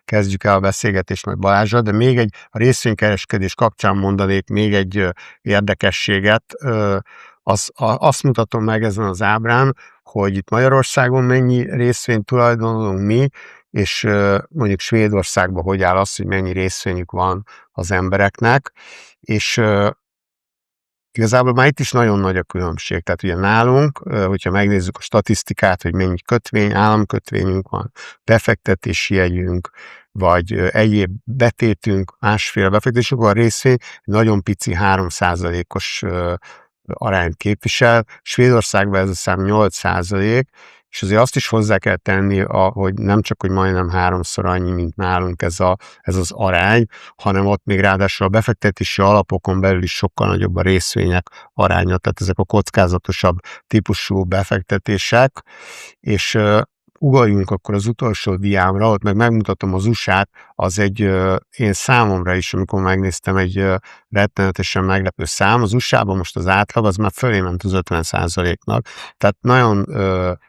kezdjük el a beszélgetést majd Balázsral, de még a részvénykereskedés kapcsán mondanék még egy érdekességet. Azt mutatom meg ezen az ábrán, hogy itt Magyarországon mennyi részvényt tulajdonolunk mi, és mondjuk Svédországban hogy áll az, hogy mennyi részvényük van az embereknek, és igazából már itt is nagyon nagy a különbség. Tehát ugye nálunk, hogyha megnézzük a statisztikát, hogy mennyi kötvény, államkötvényünk van, befektetési jegyünk, vagy egyéb betétünk, másféle befektetésünk, a részvény nagyon pici 3%-os arányt képvisel. Svédországban ez a szám 8%, és azért azt is hozzá kell tenni, hogy nem csak, hogy majdnem 3-szor annyi, mint nálunk ez az arány, hanem ott még ráadásul a befektetési alapokon belül is sokkal nagyobb a részvények aránya, tehát ezek a kockázatosabb típusú befektetések, és ugorjunk akkor az utolsó diámra, ott meg megmutatom az USA-t, az én számomra is, amikor megnéztem, egy rettenetesen meglepő szám. Az USA-ban most az átlag, az már fölé ment az 50%-nak, tehát nagyon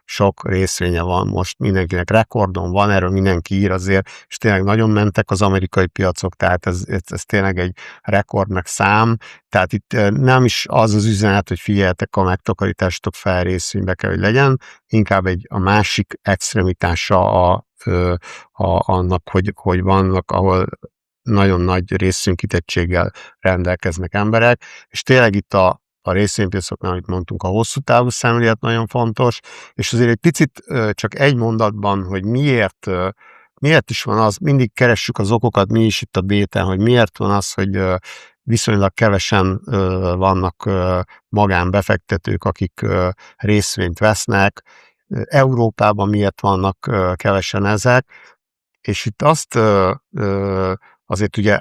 sok részvénye van most mindenkinek, rekordon van, erről mindenki ír azért, és tényleg nagyon mentek az amerikai piacok, tehát ez tényleg egy rekordnak szám, tehát itt nem is az üzenet, hogy figyeljetek, a megtakarításotok fel részvénybe kell, hogy legyen, inkább a másik extremitása annak, hogy vannak, ahol nagyon nagy részvénykitettséggel rendelkeznek emberek, és tényleg itt a részvénypiacoknál, amit mondtunk, a hosszú távú szemlélet nagyon fontos, és azért egy picit csak egy mondatban, hogy miért is van az, mindig keressük az okokat, mi is itt a béten, hogy miért van az, hogy viszonylag kevesen vannak magánbefektetők, akik részvényt vesznek, Európában miért vannak kevesen ezek, és itt azt azért ugye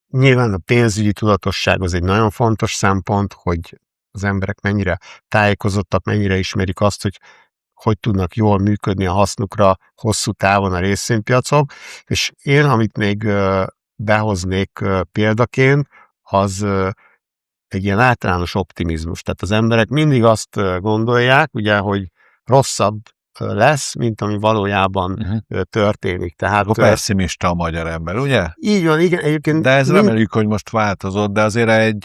nyilván a pénzügyi tudatosság az egy nagyon fontos szempont, hogy az emberek mennyire tájékozottak, mennyire ismerik azt, hogy tudnak jól működni a hasznukra hosszú távon a részvénypiacok, és én, amit még behoznék példaként, az egy ilyen általános optimizmus. Tehát az emberek mindig azt gondolják, ugye, hogy rosszabb lesz, mint ami valójában történik. Tehát pessimista a magyar ember, ugye? Így van, igen. Egyébként de ez reméljük, hogy most változott, de azért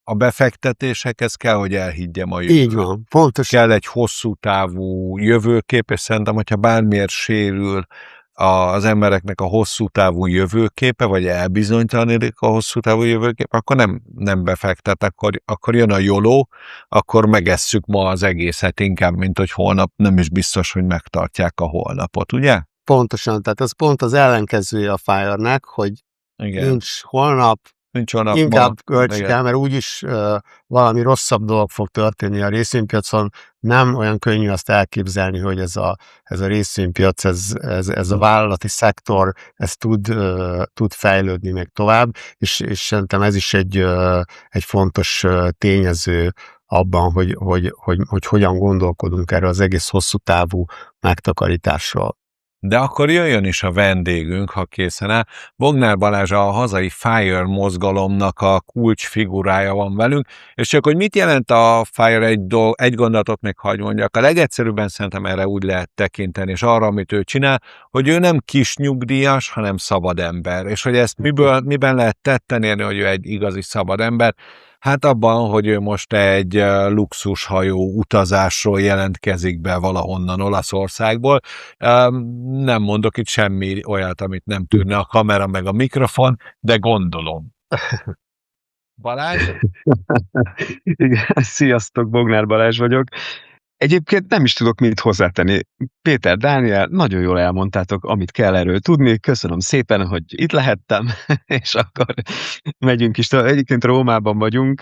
a befektetésekhez kell, hogy elhiggyem a jövőt. Így van, pontosan. Kell egy hosszú távú jövőkép, és szerintem, hogyha bármiért sérül az embereknek a hosszú távú jövőképe, vagy elbizonytalanodik a hosszú távú jövőkép, akkor nem befektet, akkor jön a YOLO, akkor megesszük ma az egészet inkább, mint hogy holnap nem is biztos, hogy megtartják a holnapot, ugye? Pontosan, tehát ez pont az ellenkezője a FIRE-nek, hogy igen. Nincs holnap, inkább költsük el, mert úgyis valami rosszabb dolog fog történni a részvénypiacon. Nem olyan könnyű azt elképzelni, hogy ez a részvénypiac, ez a vállalati szektor, ez tud fejlődni még tovább, és szerintem ez is egy fontos tényező abban, hogy hogyan gondolkodunk erről az egész hosszú távú megtakarításról. De akkor jöjjön is a vendégünk, ha készen áll. Bognár Balázs, a hazai FIRE mozgalomnak a kulcsfigurája van velünk, és csak hogy mit jelent a FIRE, egy gondolatot még hagy mondjak. A legegyszerűbben szerintem erre úgy lehet tekinteni, és arra, amit ő csinál, hogy ő nem kis nyugdíjas, hanem szabad ember. És hogy ezt miben lehet tetten érni, hogy ő egy igazi szabad ember? Hát abban, hogy ő most egy luxushajó utazásról jelentkezik be valahonnan Olaszországból. Nem mondok itt semmi olyat, amit nem tűrne a kamera meg a mikrofon, de gondolom. Balázs? Igen, sziasztok, Bognár Balázs vagyok. Egyébként nem is tudok mit hozzátenni. Péter, Dániel, nagyon jól elmondtátok, amit kell erről tudni. Köszönöm szépen, hogy itt lehettem, és akkor megyünk is. Egyébként Rómában vagyunk,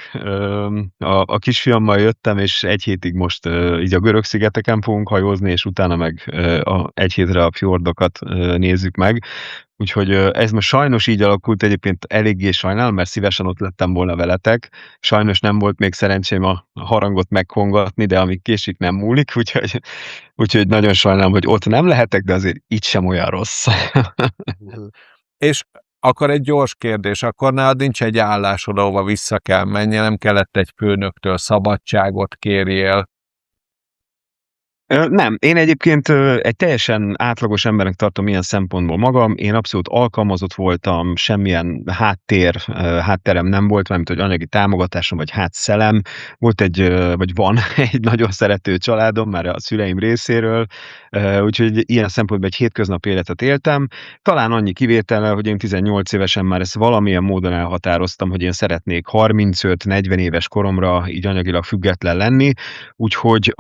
a kisfiammal jöttem, és egy hétig most így a Görög-szigeteken fogunk hajózni, és utána meg egy hétre a fjordokat nézzük meg. Úgyhogy ez most sajnos így alakult, egyébként eléggé sajnálom, mert szívesen ott lettem volna veletek. Sajnos nem volt még szerencsém a harangot megkongatni, de amíg késik, nem múlik, úgyhogy nagyon sajnálom, hogy ott nem lehetek, de azért itt sem olyan rossz. És akkor egy gyors kérdés, akkor nálad nincs egy állásod, ahova vissza kell menni, nem kellett egy főnöktől szabadságot kérjél? Nem, én egyébként egy teljesen átlagos embernek tartom ilyen szempontból magam. Én abszolút alkalmazott voltam, semmilyen hátterem nem volt, mármint hogy anyagi támogatásom, vagy hátszelem. Vagy van egy nagyon szerető családom, már a szüleim részéről, úgyhogy ilyen szempontból egy hétköznapi életet éltem. Talán annyi kivétellel, hogy én 18 évesen már ezt valamilyen módon elhatároztam, hogy én szeretnék 35-40 éves koromra így anyagilag független lenni, úgyhogy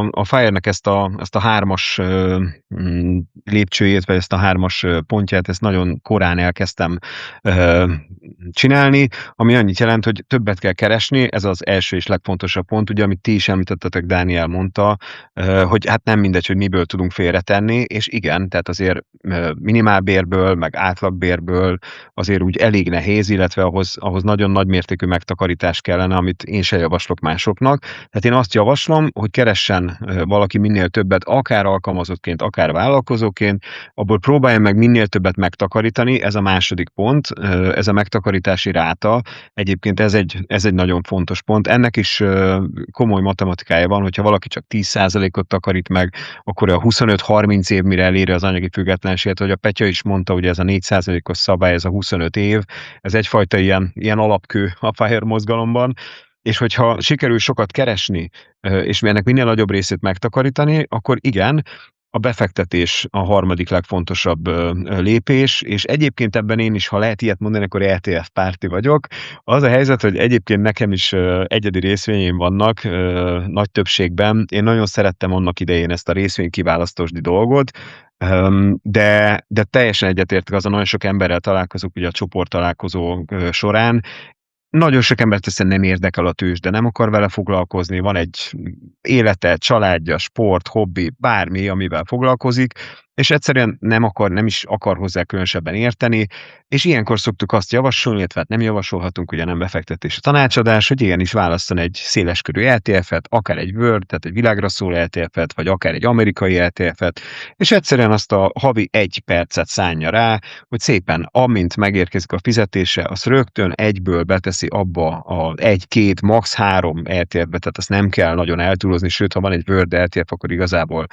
a Fire-nek ezt a 3-as lépcsőjét, vagy ezt a 3-as pontját, ezt nagyon korán elkezdtem csinálni, ami annyit jelent, hogy többet kell keresni, ez az első és legfontosabb pont, ugye, amit ti is említettetek, Dániel mondta, hogy hát nem mindegy, hogy miből tudunk félretenni, és igen, tehát azért minimálbérből, meg átlagbérből azért úgy elég nehéz, illetve ahhoz nagyon nagy mértékű megtakarítás kellene, amit én se javaslok másoknak. Tehát én azt javaslom, hogy keressen valaki minél többet, akár alkalmazottként, akár vállalkozóként, abból próbálja meg minél többet megtakarítani, ez a második pont, ez a megtakarítási ráta. Egyébként ez egy nagyon fontos pont. Ennek is komoly matematikája van, hogyha valaki csak 10%-ot takarít meg, akkor a 25-30 év, mire eléri az anyagi függetlenséget, hogy a Petya is mondta, hogy ez a 4%-os szabály, ez a 25 év, ez egyfajta ilyen alapkő a Fire mozgalomban, és hogyha sikerül sokat keresni, és ennek minél nagyobb részét megtakarítani, akkor igen, a befektetés a harmadik legfontosabb lépés, és egyébként ebben én is, ha lehet ilyet mondani, akkor ETF párti vagyok. Az a helyzet, hogy egyébként nekem is egyedi részvényeim vannak nagy többségben. Én nagyon szerettem annak idején ezt a részvénykiválasztósdi dolgot, de teljesen egyetértek, azon nagyon sok emberrel találkozok ugye a csoporttalálkozó során. Nagyon sok embert nem érdekel a tőzsde, nem akar vele foglalkozni, van egy élete, családja, sport, hobbi, bármi, amivel foglalkozik, és egyszerűen nem is akar hozzá különösebben érteni, és ilyenkor szoktuk azt javasolni, illetve hát nem javasolhatunk, ugye nem befektetési tanácsadás, hogy igenis válasszon egy széleskörű ETF-et, akár egy World, tehát egy világra szóló ETF-et, vagy akár egy amerikai ETF-et, és egyszerűen azt a havi 1 percet szánja rá, hogy szépen, amint megérkezik a fizetése, azt rögtön egyből beteszi abba a 1-2, max. 3 ETF-be, tehát azt nem kell nagyon eltúlozni, sőt, ha van egy World ETF, akkor igazából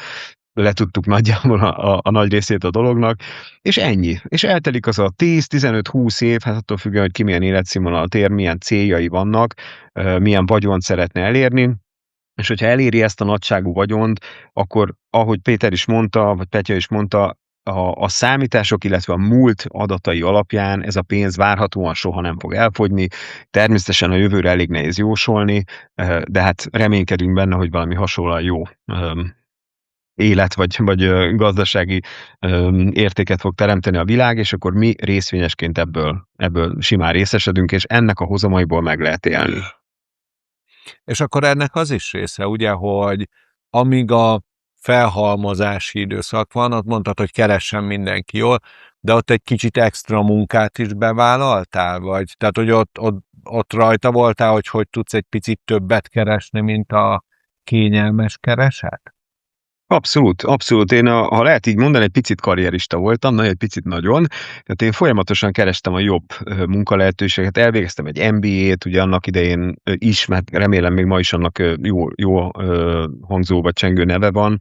letudtuk nagyjából a nagy részét a dolognak, és ennyi. És eltelik az a 10-15-20 év, hát attól függően, hogy ki milyen életszínvonalat ér, milyen céljai vannak, milyen vagyont szeretne elérni, és hogyha eléri ezt a nagyságú vagyont, akkor, ahogy Péter is mondta, vagy Petya is mondta, a számítások, illetve a múlt adatai alapján ez a pénz várhatóan soha nem fog elfogyni. Természetesen a jövőre elég nehéz jósolni, de hát reménykedünk benne, hogy valami hasonlóan jó élet vagy gazdasági értéket fog teremteni a világ, és akkor mi részvényesként ebből simán részesedünk, és ennek a hozamaiból meg lehet élni. És akkor ennek az is része, ugye, hogy amíg a felhalmozási időszak van, ott mondtad, hogy keressen mindenki jól, de ott egy kicsit extra munkát is bevállaltál, vagy? Tehát, hogy ott rajta voltál, hogy tudsz egy picit többet keresni, mint a kényelmes kereset? Abszolút. Én, ha lehet így mondani, egy picit karrierista voltam, egy picit nagyon. Tehát én folyamatosan kerestem a jobb munkalehetőséget. Elvégeztem egy MBA-t, ugye annak idején is, mert remélem még ma is annak jó hangzó vagy csengő neve van,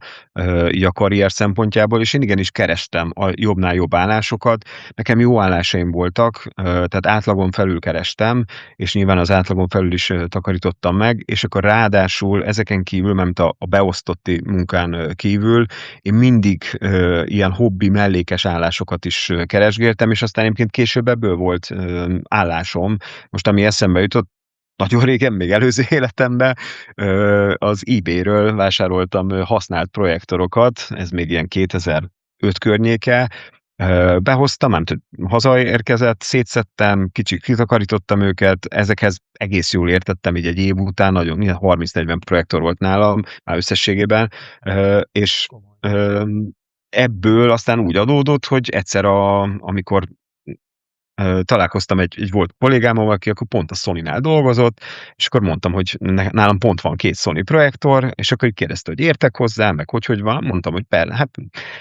így a karrier szempontjából, és én igenis kerestem a jobbnál jobb állásokat. Nekem jó állásaim voltak, tehát átlagon felül kerestem, és nyilván az átlagon felül is takarítottam meg, és akkor ráadásul ezeken kívül, mert a beosztotti munkán kívül, én mindig ilyen hobbi mellékes állásokat is keresgéltem, és aztán egyébként később ebből volt állásom. Most ami eszembe jutott, nagyon régen, még előző életemben az eBay-ről vásároltam használt projektorokat, ez még ilyen 2005 környéke, behoztam, nem tudom, hazaérkezett, szétszedtem, kicsit kitakarítottam őket, ezekhez egész jól értettem, így egy év után, nagyon 30-40 projektor volt nálam, már összességében, és ebből aztán úgy adódott, hogy egyszer, amikor találkoztam egy volt kollégámmal, aki akkor pont a Sonynál dolgozott, és akkor mondtam, hogy nálam pont van 2 Sony projektor, és akkor így kérdezte, hogy értek hozzá, meg hogy van, mondtam, hogy hát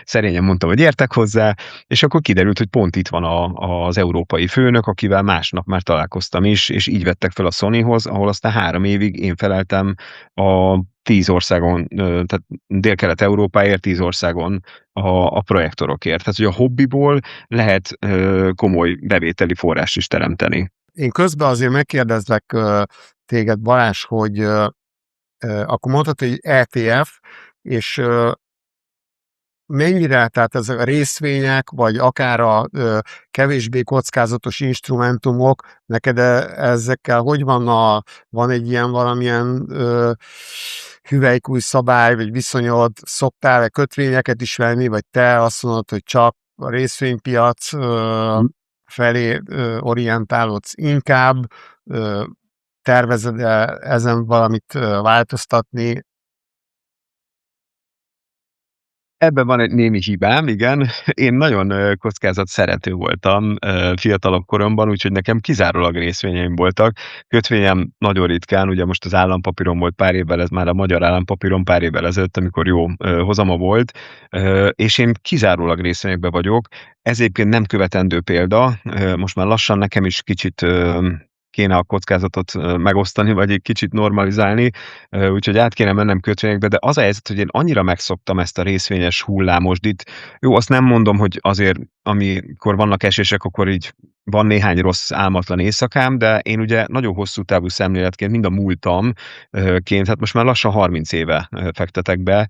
szerényen mondtam, hogy értek hozzá, és akkor kiderült, hogy pont itt van az európai főnök, akivel másnap már találkoztam is, és így vettek fel a Sonyhoz, ahol aztán 3 évig én feleltem a 10 országon, tehát Dél-Kelet-Európáért 10 országon a projektorokért. Tehát, hogy a hobbiból lehet komoly bevételi forrást is teremteni. Én közben azért megkérdezlek téged, Balázs, hogy akkor mondtad, hogy ETF, és mennyire, tehát ezek a részvények, vagy akár a kevésbé kockázatos instrumentumok, neked ezekkel hogy van egy ilyen valamilyen hüvelykúj szabály, vagy viszonyod, szoktál-e kötvényeket is venni, vagy te azt mondod, hogy csak a részvénypiac felé orientálódsz inkább, tervezed ezen valamit változtatni? Ebben van egy némi hibám, igen. Én nagyon kockázat szerető voltam fiatalabb koromban, úgyhogy nekem kizárólag részvényeim voltak. Kötvényem nagyon ritkán, ugye most az állampapírom volt pár évvel, ez már a magyar állampapírom pár évvel ezelőtt, amikor jó hozama volt, és én kizárólag részvényekben vagyok. Ez egyébként nem követendő példa, most már lassan nekem is kicsit kéne a kockázatot megosztani, vagy egy kicsit normalizálni, úgyhogy át kéne mennem kötvényekbe, de az a helyzet, hogy én annyira megszoktam ezt a részvényes hullámosdit. Jó, azt nem mondom, hogy azért, amikor vannak esések, akkor így van néhány rossz álmatlan éjszakám, de én ugye nagyon hosszú távú szemléletként, mind a múltamként, hát most már lassan 30 éve fektetek be,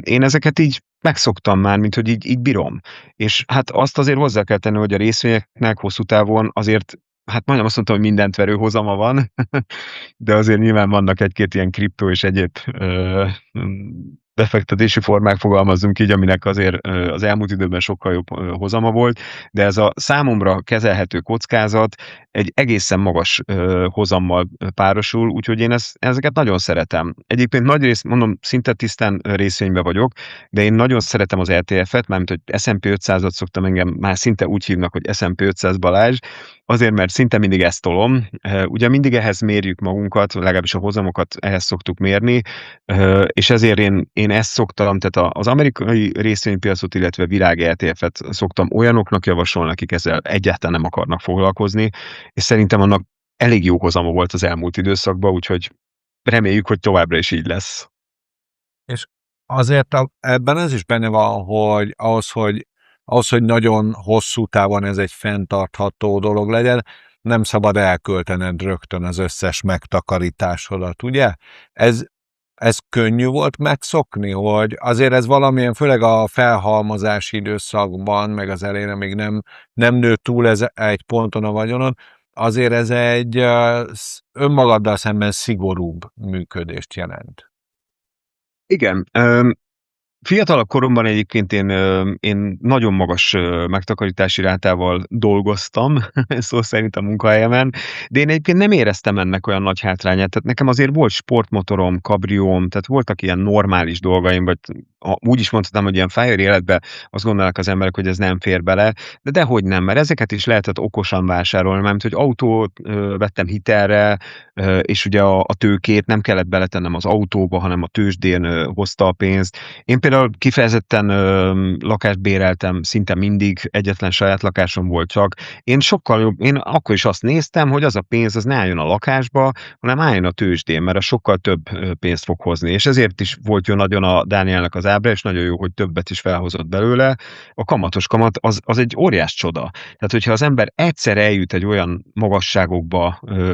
én ezeket így megszoktam már, mint hogy így bírom. És hát azt azért hozzá kell tenni, hogy a részvényeknek hosszú távon azért, hát majdnem azt mondtam, hogy mindent verő hozama van, de azért nyilván vannak egy-két ilyen kriptó és egyéb befektetési formák, fogalmazzunk így, aminek azért az elmúlt időben sokkal jobb hozama volt, de ez a számomra kezelhető kockázat egy egészen magas hozammal párosul, úgyhogy én ezeket nagyon szeretem. Egyébként nagyrészt, mondom, szinte tisztán részvényben vagyok, de én nagyon szeretem az ETF-et, mármint, hogy S&P 500-at szoktam, engem már szinte úgy hívnak, hogy S&P 500 Balázs, azért, mert szinte mindig ezt tolom. Ugye mindig ehhez mérjük magunkat, legalábbis a hozamokat ehhez szoktuk mérni, és ezért én ezt szoktam, tehát az amerikai részvénypiacot, illetve világ ETF-et szoktam olyanoknak javasolni, akik ezzel egyáltalán nem akarnak foglalkozni, és szerintem annak elég jó hozama volt az elmúlt időszakban, úgyhogy reméljük, hogy továbbra is így lesz. És azért ebben ez is benne van, hogy ahhoz, hogy nagyon hosszú távon ez egy fenntartható dolog legyen, nem szabad elköltened rögtön az összes megtakarításodat, ugye? Ez könnyű volt megszokni, hogy azért ez valamilyen, főleg a felhalmozási időszakban, meg az elején még nem nőtt túl ez egy ponton a vagyonon, azért ez egy önmagaddal szemben szigorúbb működést jelent. Igen, fiatalabb koromban egyébként én nagyon magas megtakarítási rátával dolgoztam, szó szerint a munkahelyemen, de én egyébként nem éreztem ennek olyan nagy hátrányát. Tehát nekem azért volt sportmotorom, kabrióm, tehát voltak ilyen normális dolgaim, vagy úgy is mondhatnám, hogy ilyen fájőr életben azt gondolnak az emberek, hogy ez nem fér bele, de dehogy nem, mert ezeket is lehetett okosan vásárolni, mert hogy autót vettem hitelre, és ugye a tőkét nem kellett beletennem az autóba, hanem a tőzsdén hozta a pénzt. Én például kifejezetten lakást béreltem, szinte mindig, egyetlen saját lakásom volt csak. Én sokkal jobb, én akkor is azt néztem, hogy az a pénz az ne álljon a lakásba, hanem álljon a tőzsdén, mert az sokkal több pénzt fog hozni. És ezért is volt jó nagyon a Dánielnek az ábra, és nagyon jó, hogy többet is felhozott belőle. A kamatos kamat az egy óriás csoda. Tehát, hogyha az ember egyszer eljut egy olyan magasságokba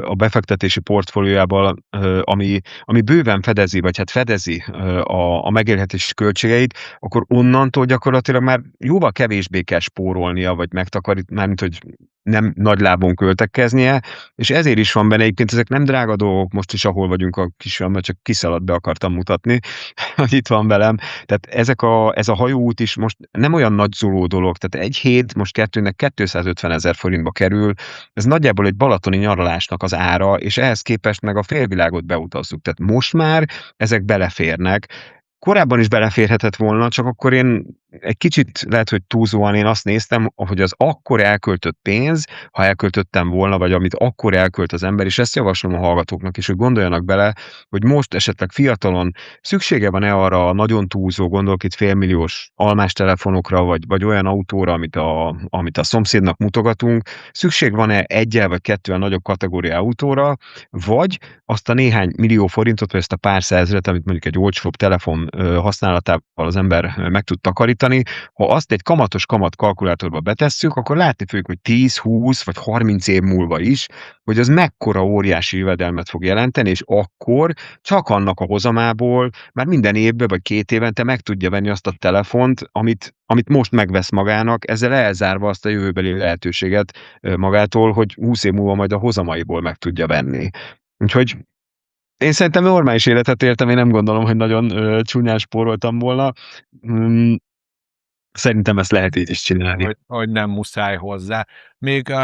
a befektetési portfóliójában, ami bőven fedezi, vagy hát fedezi a megélhetési költségeit, akkor onnantól gyakorlatilag már jóval kevésbé kell spórolnia, vagy megtakarítani, mármint, hogy nem nagy lábon költekeznie, és ezért is van benne, egyébként ezek nem drága dolgok, most is ahol vagyunk a kisfilmben, csak kiszaladt be akartam mutatni, hogy itt van velem. Tehát ez a hajóút is most nem olyan nagy zoló dolog, tehát egy hét most kettőnek 250 000 forintba kerül, ez nagyjából egy balatoni nyaralásnak az ára, és ehhez képest meg a félvilágot beutazzuk. Tehát most már ezek beleférnek. Korábban is beleférhetett volna, csak akkor én egy kicsit lehet, hogy túlzóan én azt néztem, hogy az akkor elköltött pénz, ha elköltöttem volna, vagy amit akkor elkölt az ember, és ezt javaslom a hallgatóknak is, hogy gondoljanak bele, hogy most esetleg fiatalon szüksége van-e arra a nagyon túlzó, gondolok itt félmilliós almás telefonokra, vagy olyan autóra, amit a szomszédnak mutogatunk, szükség van-e egyel vagy kettővel nagyobb kategória autóra, vagy azt a néhány millió forintot, vagy ezt a pár százezret, amit mondjuk egy olcsóbb telefon használatával az ember meg tud takarítani, ha azt egy kamatos kamatkalkulátorba betesszük, akkor látni fogjuk, hogy 10, 20 vagy 30 év múlva is, hogy az mekkora óriási jövedelmet fog jelenteni, és akkor csak annak a hozamából már minden évben vagy 2 évente meg tudja venni azt a telefont, amit most megvesz magának, ezzel elzárva azt a jövőbeli lehetőséget magától, hogy 20 év múlva majd a hozamaiból meg tudja venni. Úgyhogy én szerintem normális életet éltem, én nem gondolom, hogy nagyon csúnyán spóroltam volna. Szerintem ezt lehet így is csinálni. Hogy nem muszáj hozzá. Még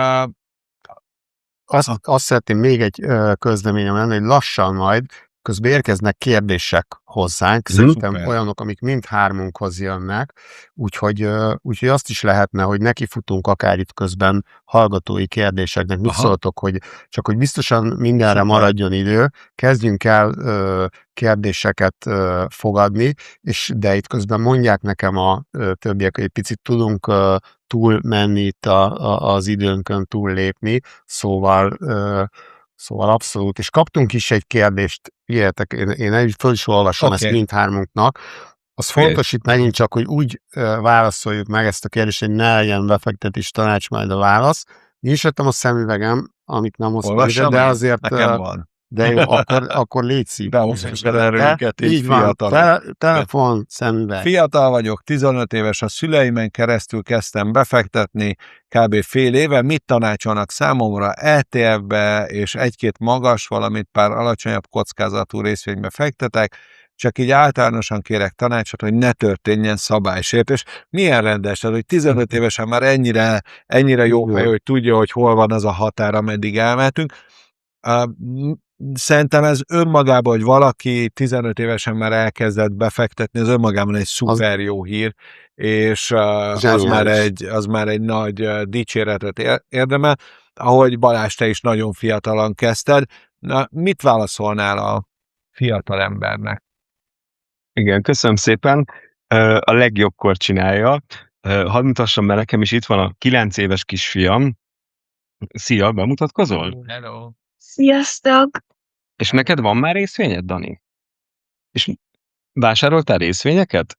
Azt szeretném még egy közleményem lenni, hogy lassan majd közben érkeznek kérdések hozzánk, szerintem Szuper. olyanok, amik mindhármunkhoz jönnek, úgyhogy azt is lehetne, hogy nekifutunk akár itt közben hallgatói kérdéseknek. Mit szóltok, hogy csak hogy biztosan mindenre maradjon idő, kezdjünk el kérdéseket fogadni, de itt közben mondják nekem a többiek, hogy egy picit tudunk túl menni itt az időnkön, túl lépni, szóval abszolút. És kaptunk is egy kérdést, ilyetek, én föl is olvasom ezt mindhármunknak. Az fontos itt megint csak, hogy úgy válaszoljuk meg ezt a kérdést, hogy ne legyen befektetés tanács majd a válasz. Nincs a szemüvegem, amit nem hoztam, de azért... Nekem van. De jó, akkor légy szíves. Így van, telefon, szemüveg. Fiatal vagyok, 15 éves, a szüleimen keresztül kezdtem befektetni, kb. Fél éve. Mit tanácsolnak számomra? ETF-be és egy-két magas, valamint pár alacsonyabb kockázatú részvénybe fektetek, csak így általánosan kérek tanácsot, hogy ne történjen szabálysértés. Milyen rendes, hogy 15 évesen már ennyire jó fej, hogy tudja, hogy hol van az a határ, ameddig elmehetünk. Szerintem ez önmagában, hogy valaki 15 évesen már elkezdett befektetni, az önmagában egy szuper jó hír, és az már egy nagy dicséretet érdemel. Ahogy Balázs, te is nagyon fiatalan kezdted. Na, mit válaszolnál a fiatal embernek? Igen, köszönöm szépen. A legjobbkor csinálja. Hadd mutassam be, nekem is itt van a 9 éves kisfiam. Szia, bemutatkozol? Hello. Sziasztok! És neked van már részvényed, Dani? És vásároltál részvényeket?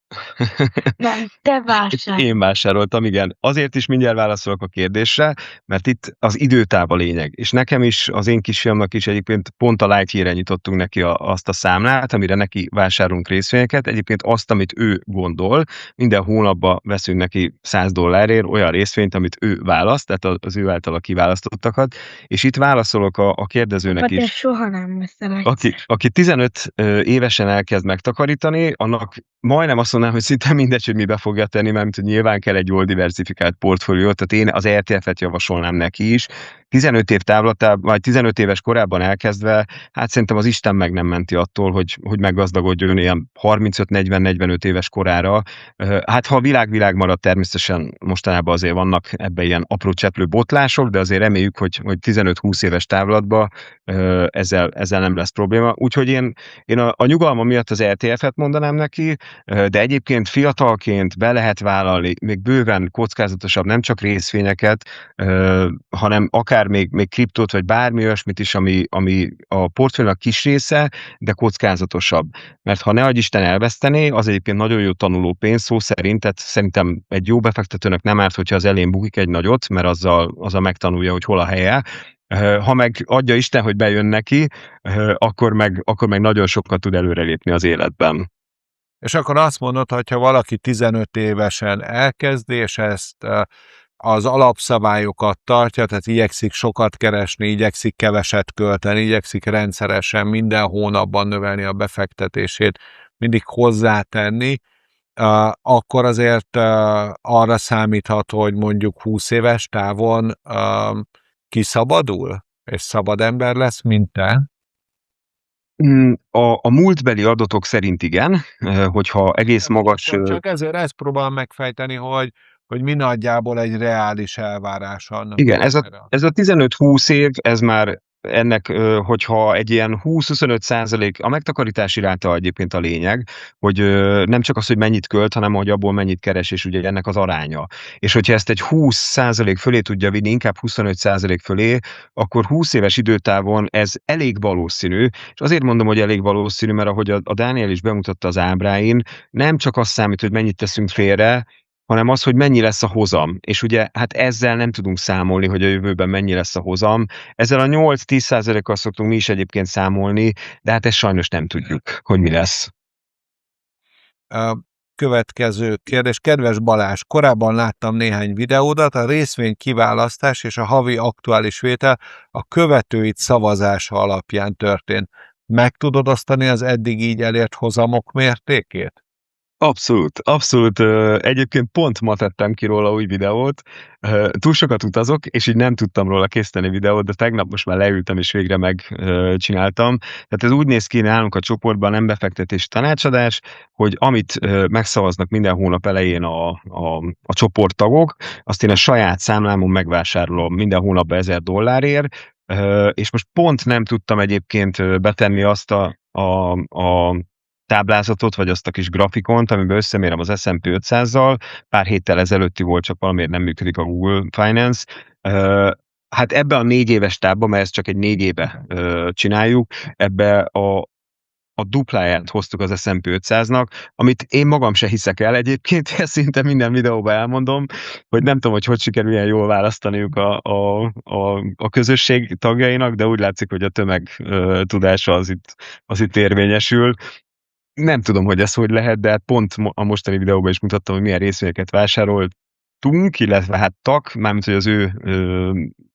Nem, te vásárolj. Én vásároltam, igen. Azért is mindjárt válaszolok a kérdésre, mert itt az időtáv a lényeg. És nekem is, az én kisfiamnak is egyébként pont a Lightyear-re nyitottunk neki azt a számlát, amire neki vásárolunk részvényeket. Egyébként azt, amit ő gondol, minden hónapban veszünk neki $100 olyan részvényt, amit ő választ, tehát az ő általa kiválasztottakat. És itt válaszolok a kérdezőnek is. Soha nem veszem Aki 15 évesen elkezd megtakarítani, annak majdnem azt mondanám, hogy szinte mindegy, hogy mibe fogja tenni, mert hogy nyilván kell egy jól diversifikált portfóliót, tehát én az ETF-et javasolnám neki is. 15 év távlatában, vagy 15 éves korában elkezdve, hát szerintem az Isten meg nem menti attól, hogy meggazdagodjon ilyen 35-40-45 éves korára. Hát ha a világ marad, természetesen mostanában azért vannak ebben ilyen apró cseplő botlások, de azért reméljük, hogy 15-20 éves távlatban ezzel nem lesz probléma. Úgyhogy én a nyugalma miatt az ETF-et mondanám neki, de egyébként fiatalként be lehet vállalni, még bőven kockázatosabb, nem csak részvényeket, hanem akár még kriptót, vagy bármi olyasmit is, ami a portfóliónak kis része, de kockázatosabb. Mert ha ne adj Isten elvesztené, az egyébként nagyon jó tanuló pénz, szó szerint, tehát szerintem egy jó befektetőnek nem árt, hogyha az elén bukik egy nagyot, mert azzal megtanulja, hogy hol a helye. Ha meg adja Isten, hogy bejön neki, akkor meg nagyon sokat tud előrelépni az életben. És akkor azt mondod, hogyha valaki 15 évesen elkezd, és ezt az alapszabályokat tartja, tehát igyekszik sokat keresni, igyekszik keveset költeni, igyekszik rendszeresen minden hónapban növelni a befektetését, mindig hozzátenni, akkor azért arra számíthat, hogy mondjuk 20 éves távon kiszabadul, és szabad ember lesz, mint te? A múltbeli adatok szerint igen, hogyha egész magas... Csak ezért ezt próbálom megfejteni, hogy mi nagyjából egy reális elvárás annak. Igen, ez a 15-20 év, ez már ennek, hogyha egy ilyen 20-25% a megtakarítási ráta egyébként a lényeg, hogy nem csak az, hogy mennyit költ, hanem hogy abból mennyit keres, és ugye ennek az aránya. És hogyha ezt egy 20% fölé tudja vinni, inkább 25% fölé, akkor 20 éves időtávon ez elég valószínű, és azért mondom, hogy elég valószínű, mert ahogy a Dániel is bemutatta az ábráin, nem csak az számít, hogy mennyit teszünk félre, hanem az, hogy mennyi lesz a hozam. És ugye hát ezzel nem tudunk számolni, hogy a jövőben mennyi lesz a hozam. Ezzel a 8-10%-kal szoktunk mi is egyébként számolni, de hát ezt sajnos nem tudjuk, hogy mi lesz. Következő kérdés. Kedves Balázs, korábban láttam néhány videódat, a részvény kiválasztás és a havi aktuális vétel a követőid szavazása alapján történt. Meg tudod osztani az eddig így elért hozamok mértékét? Abszolút. Egyébként pont ma tettem ki róla új videót. Túl sokat utazok, és így nem tudtam róla készíteni videót, de tegnap most már leültem, és végre megcsináltam. Tehát ez úgy néz ki nálunk a csoportban, nem befektetés tanácsadás, hogy amit megszavaznak minden hónap elején a csoporttagok, azt én a saját számlámon megvásárolom minden hónapban $1000, és most pont nem tudtam egyébként betenni azt a táblázatot, vagy azt a kis grafikont, amiben összemérem az S&P 500-zal, pár héttel ezelőtti volt, csak valamiért nem működik a Google Finance. Hát ebbe a 4 éves távban, mert ezt csak egy 4 éve csináljuk, ebbe a dupláját hoztuk az S&P 500-nak, amit én magam se hiszek el egyébként, ezt szinte minden videóban elmondom, hogy nem tudom, hogy sikerül ilyen jól választaniuk a közösség tagjainak, de úgy látszik, hogy a tömeg tudása az itt érvényesül. Nem tudom, hogy ez hogy lehet, de hát pont a mostani videóban is mutattam, hogy milyen részvényeket vásároltunk, illetve hát mármint, hogy az ő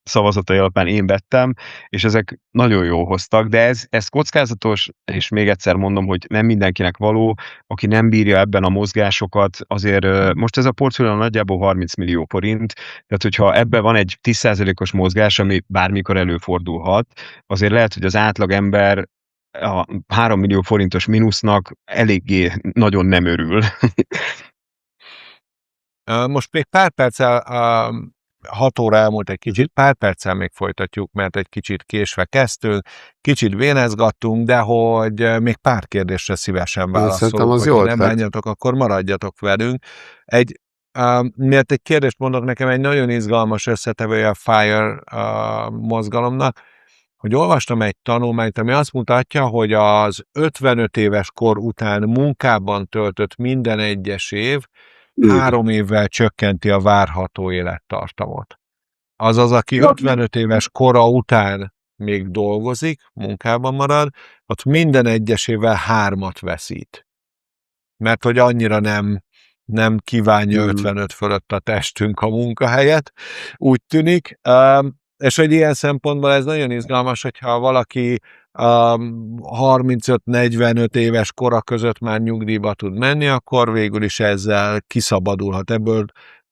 szavazatai alapján én vettem, és ezek nagyon jól hoztak, de ez kockázatos, és még egyszer mondom, hogy nem mindenkinek való, aki nem bírja ebben a mozgásokat, azért most ez a portfólió nagyjából 30 millió forint, tehát hogyha ebben van egy 10%-os mozgás, ami bármikor előfordulhat, azért lehet, hogy az átlag ember a 3 millió forintos mínusznak eléggé nagyon nem örül. Most még pár perccel, 6 óra elmúlt egy kicsit, pár perccel még folytatjuk, mert egy kicsit késve kezdtünk, kicsit vénezgattunk, de hogy még pár kérdésre szívesen válaszolunk. Az ha nem bánjatok, akkor maradjatok velünk. Miért egy kérdést mondok, nekem egy nagyon izgalmas összetevője a FIRE mozgalomnak, hogy olvastam egy tanulmányt, ami azt mutatja, hogy az 55 éves kor után munkában töltött minden egyes év 3 évvel csökkenti a várható élettartamot. Azaz, aki 55 éves kora után még dolgozik, munkában marad, ott minden egyes évvel 3-at veszít. Mert hogy annyira nem kívánja 55 fölött a testünk a munkahelyet, úgy tűnik. És hogy ilyen szempontból ez nagyon izgalmas, hogyha valaki 35-45 éves kora között már nyugdíjba tud menni, akkor végül is ezzel kiszabadulhat. Ebből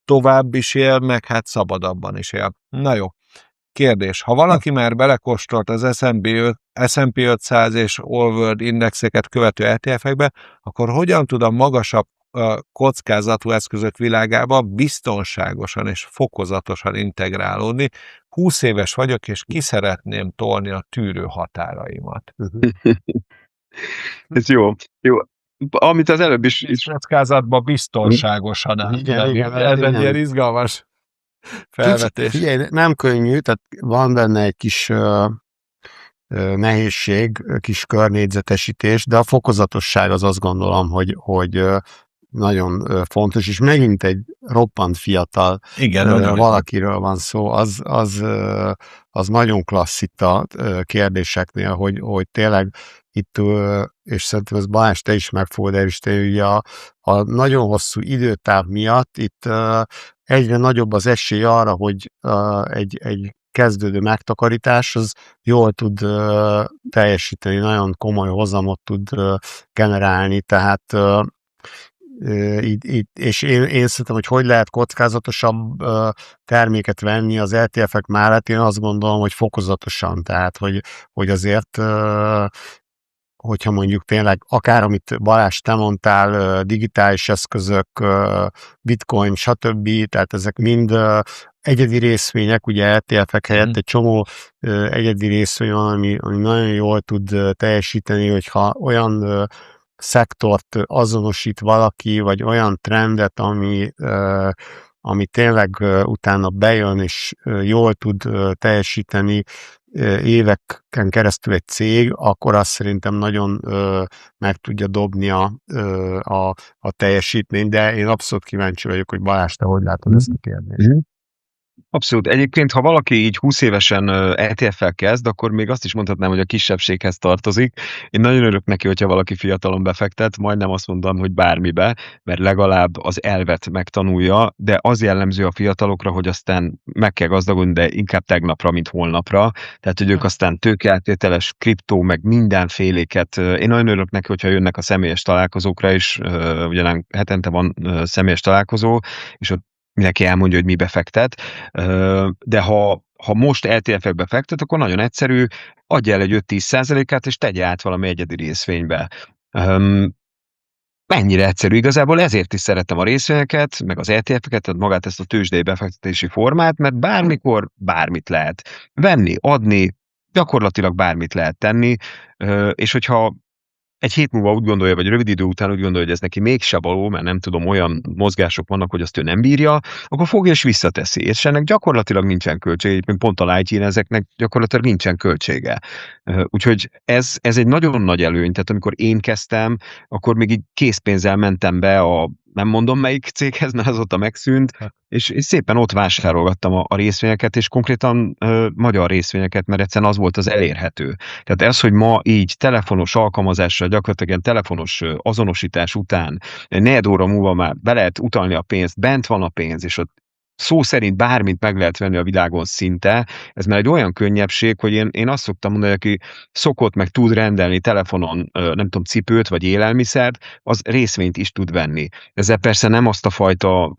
tovább is él, meg hát szabadabban is él. Na jó. Kérdés. Ha valaki már belekóstolt az S&P 500 és All World indexeket követő ETF-ekbe, akkor hogyan tud a magasabb kockázatú eszközök világába biztonságosan és fokozatosan integrálódni? 20 éves vagyok, és ki szeretném tolni a tűrő határaimat. Ez jó. Amit az előbb is kockázatba biztonságosan. Igen, ez egy ilyen izgalmas felvetés. Figyelj, nem könnyű, tehát van benne egy kis nehézség, kis körnégyzetesítés, de a fokozatosság az azt gondolom, hogy nagyon fontos, és megint egy roppant fiatal Igen, nagyon. valakiről van szó, az nagyon klassz itt a kérdéseknél, hogy tényleg itt, és szerintem ez Balázs, te is meg fogod erősíteni, ugye a nagyon hosszú időtáv miatt itt egyre nagyobb az esély arra, hogy egy kezdődő megtakarítás az jól tud teljesíteni, nagyon komoly hozamot tud generálni, tehát és én szerintem, hogy lehet kockázatosabb terméket venni az ETF-ek mellett, én azt gondolom, hogy fokozatosan, tehát hogy azért hogyha mondjuk tényleg, akár amit Balázs, te mondtál, digitális eszközök, bitcoin, stb., tehát ezek mind egyedi részvények, ugye ETF-ek helyett egy csomó egyedi részvény van, ami nagyon jól tud teljesíteni, hogyha olyan szektort azonosít valaki, vagy olyan trendet, ami tényleg utána bejön, és jól tud teljesíteni éveken keresztül egy cég, akkor azt szerintem nagyon meg tudja dobni a teljesítményt, de én abszolút kíváncsi vagyok, hogy Balázs, te hogy látod ezt a kérdést? Abszolút. Egyébként, ha valaki így 20 évesen ETF-fel kezd, akkor még azt is mondhatnám, hogy a kisebbséghez tartozik. Én nagyon örülök neki, hogyha valaki fiatalon befektet, majdnem azt mondom, hogy bármibe, mert legalább az elvet megtanulja, de az jellemző a fiatalokra, hogy aztán meg kell gazdagodni, de inkább tegnapra, mint holnapra. Tehát, hogy ők aztán tőkeáttételes, kriptó, meg mindenféléket. Én nagyon örülök neki, hogyha jönnek a személyes találkozókra is, ugyanán hetente van személyes találkozó, és ott mindenki elmondja, hogy mi befektet, de ha most ETF-ekbe fektet, akkor nagyon egyszerű, adja el egy 5-10%-át, és tegye át valami egyedi részvénybe. Mennyire egyszerű igazából, ezért is szeretem a részvényeket, meg az ETF-eket, tehát magát ezt a tőzsdei befektetési formát, mert bármikor bármit lehet venni, adni, gyakorlatilag bármit lehet tenni, és hogyha egy hét múlva úgy gondolja, vagy rövid idő után úgy gondolja, hogy ez neki mégse való, mert nem tudom, olyan mozgások vannak, hogy azt ő nem bírja, akkor fogja és visszateszi. És ennek gyakorlatilag nincsen költsége, mint pont a Lightyear, ezeknek gyakorlatilag nincsen költsége. Úgyhogy ez egy nagyon nagy előny, tehát amikor én kezdtem, akkor még így készpénzzel mentem be nem mondom melyik céghez, mert azóta megszűnt, és szépen ott vásárolgattam a részvényeket, és konkrétan magyar részvényeket, mert egyszerűen az volt az elérhető. Tehát ez, hogy ma így telefonos alkalmazással, gyakorlatilag telefonos azonosítás után, 4 óra múlva már be lehet utalni a pénzt, bent van a pénz, és ott szó szerint bármit meg lehet venni a világon szinte, ez már egy olyan könnyebbség, hogy én azt szoktam mondani, hogy aki szokott meg tud rendelni telefonon, nem tudom, cipőt vagy élelmiszert, az részvényt is tud venni. Ezzel persze nem azt a fajta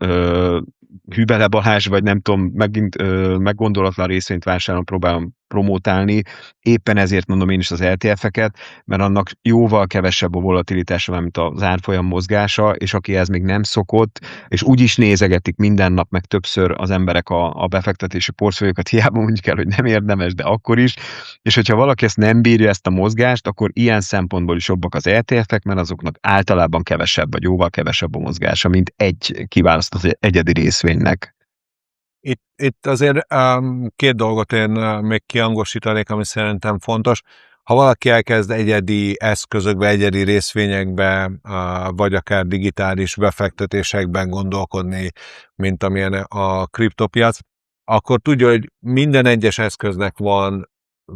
Hübele Balázs, vagy nem tudom, megint meggondolatlan részvényt vásárolni próbálom promótálni, éppen ezért mondom én is az ETF-eket, mert annak jóval kevesebb a volatilitása, mint az árfolyam mozgása, és aki ez még nem szokott, és úgy is nézegetik minden nap, meg többször az emberek a befektetési portfóliókat, hiába mondjuk el, hogy nem érdemes, de akkor is, és hogyha valaki ezt nem bírja, ezt a mozgást, akkor ilyen szempontból is jobbak az ETF-ek, mert azoknak általában kevesebb, vagy jóval kevesebb a mozgása, mint egy kiválasztott egyedi részvénynek. Itt azért 2 dolgot én még kiangosítanék, ami szerintem fontos. Ha valaki elkezd egyedi eszközökbe, egyedi részvényekbe, vagy akár digitális befektetésekben gondolkodni, mint amilyen a kriptopiac, akkor tudja, hogy minden egyes eszköznek van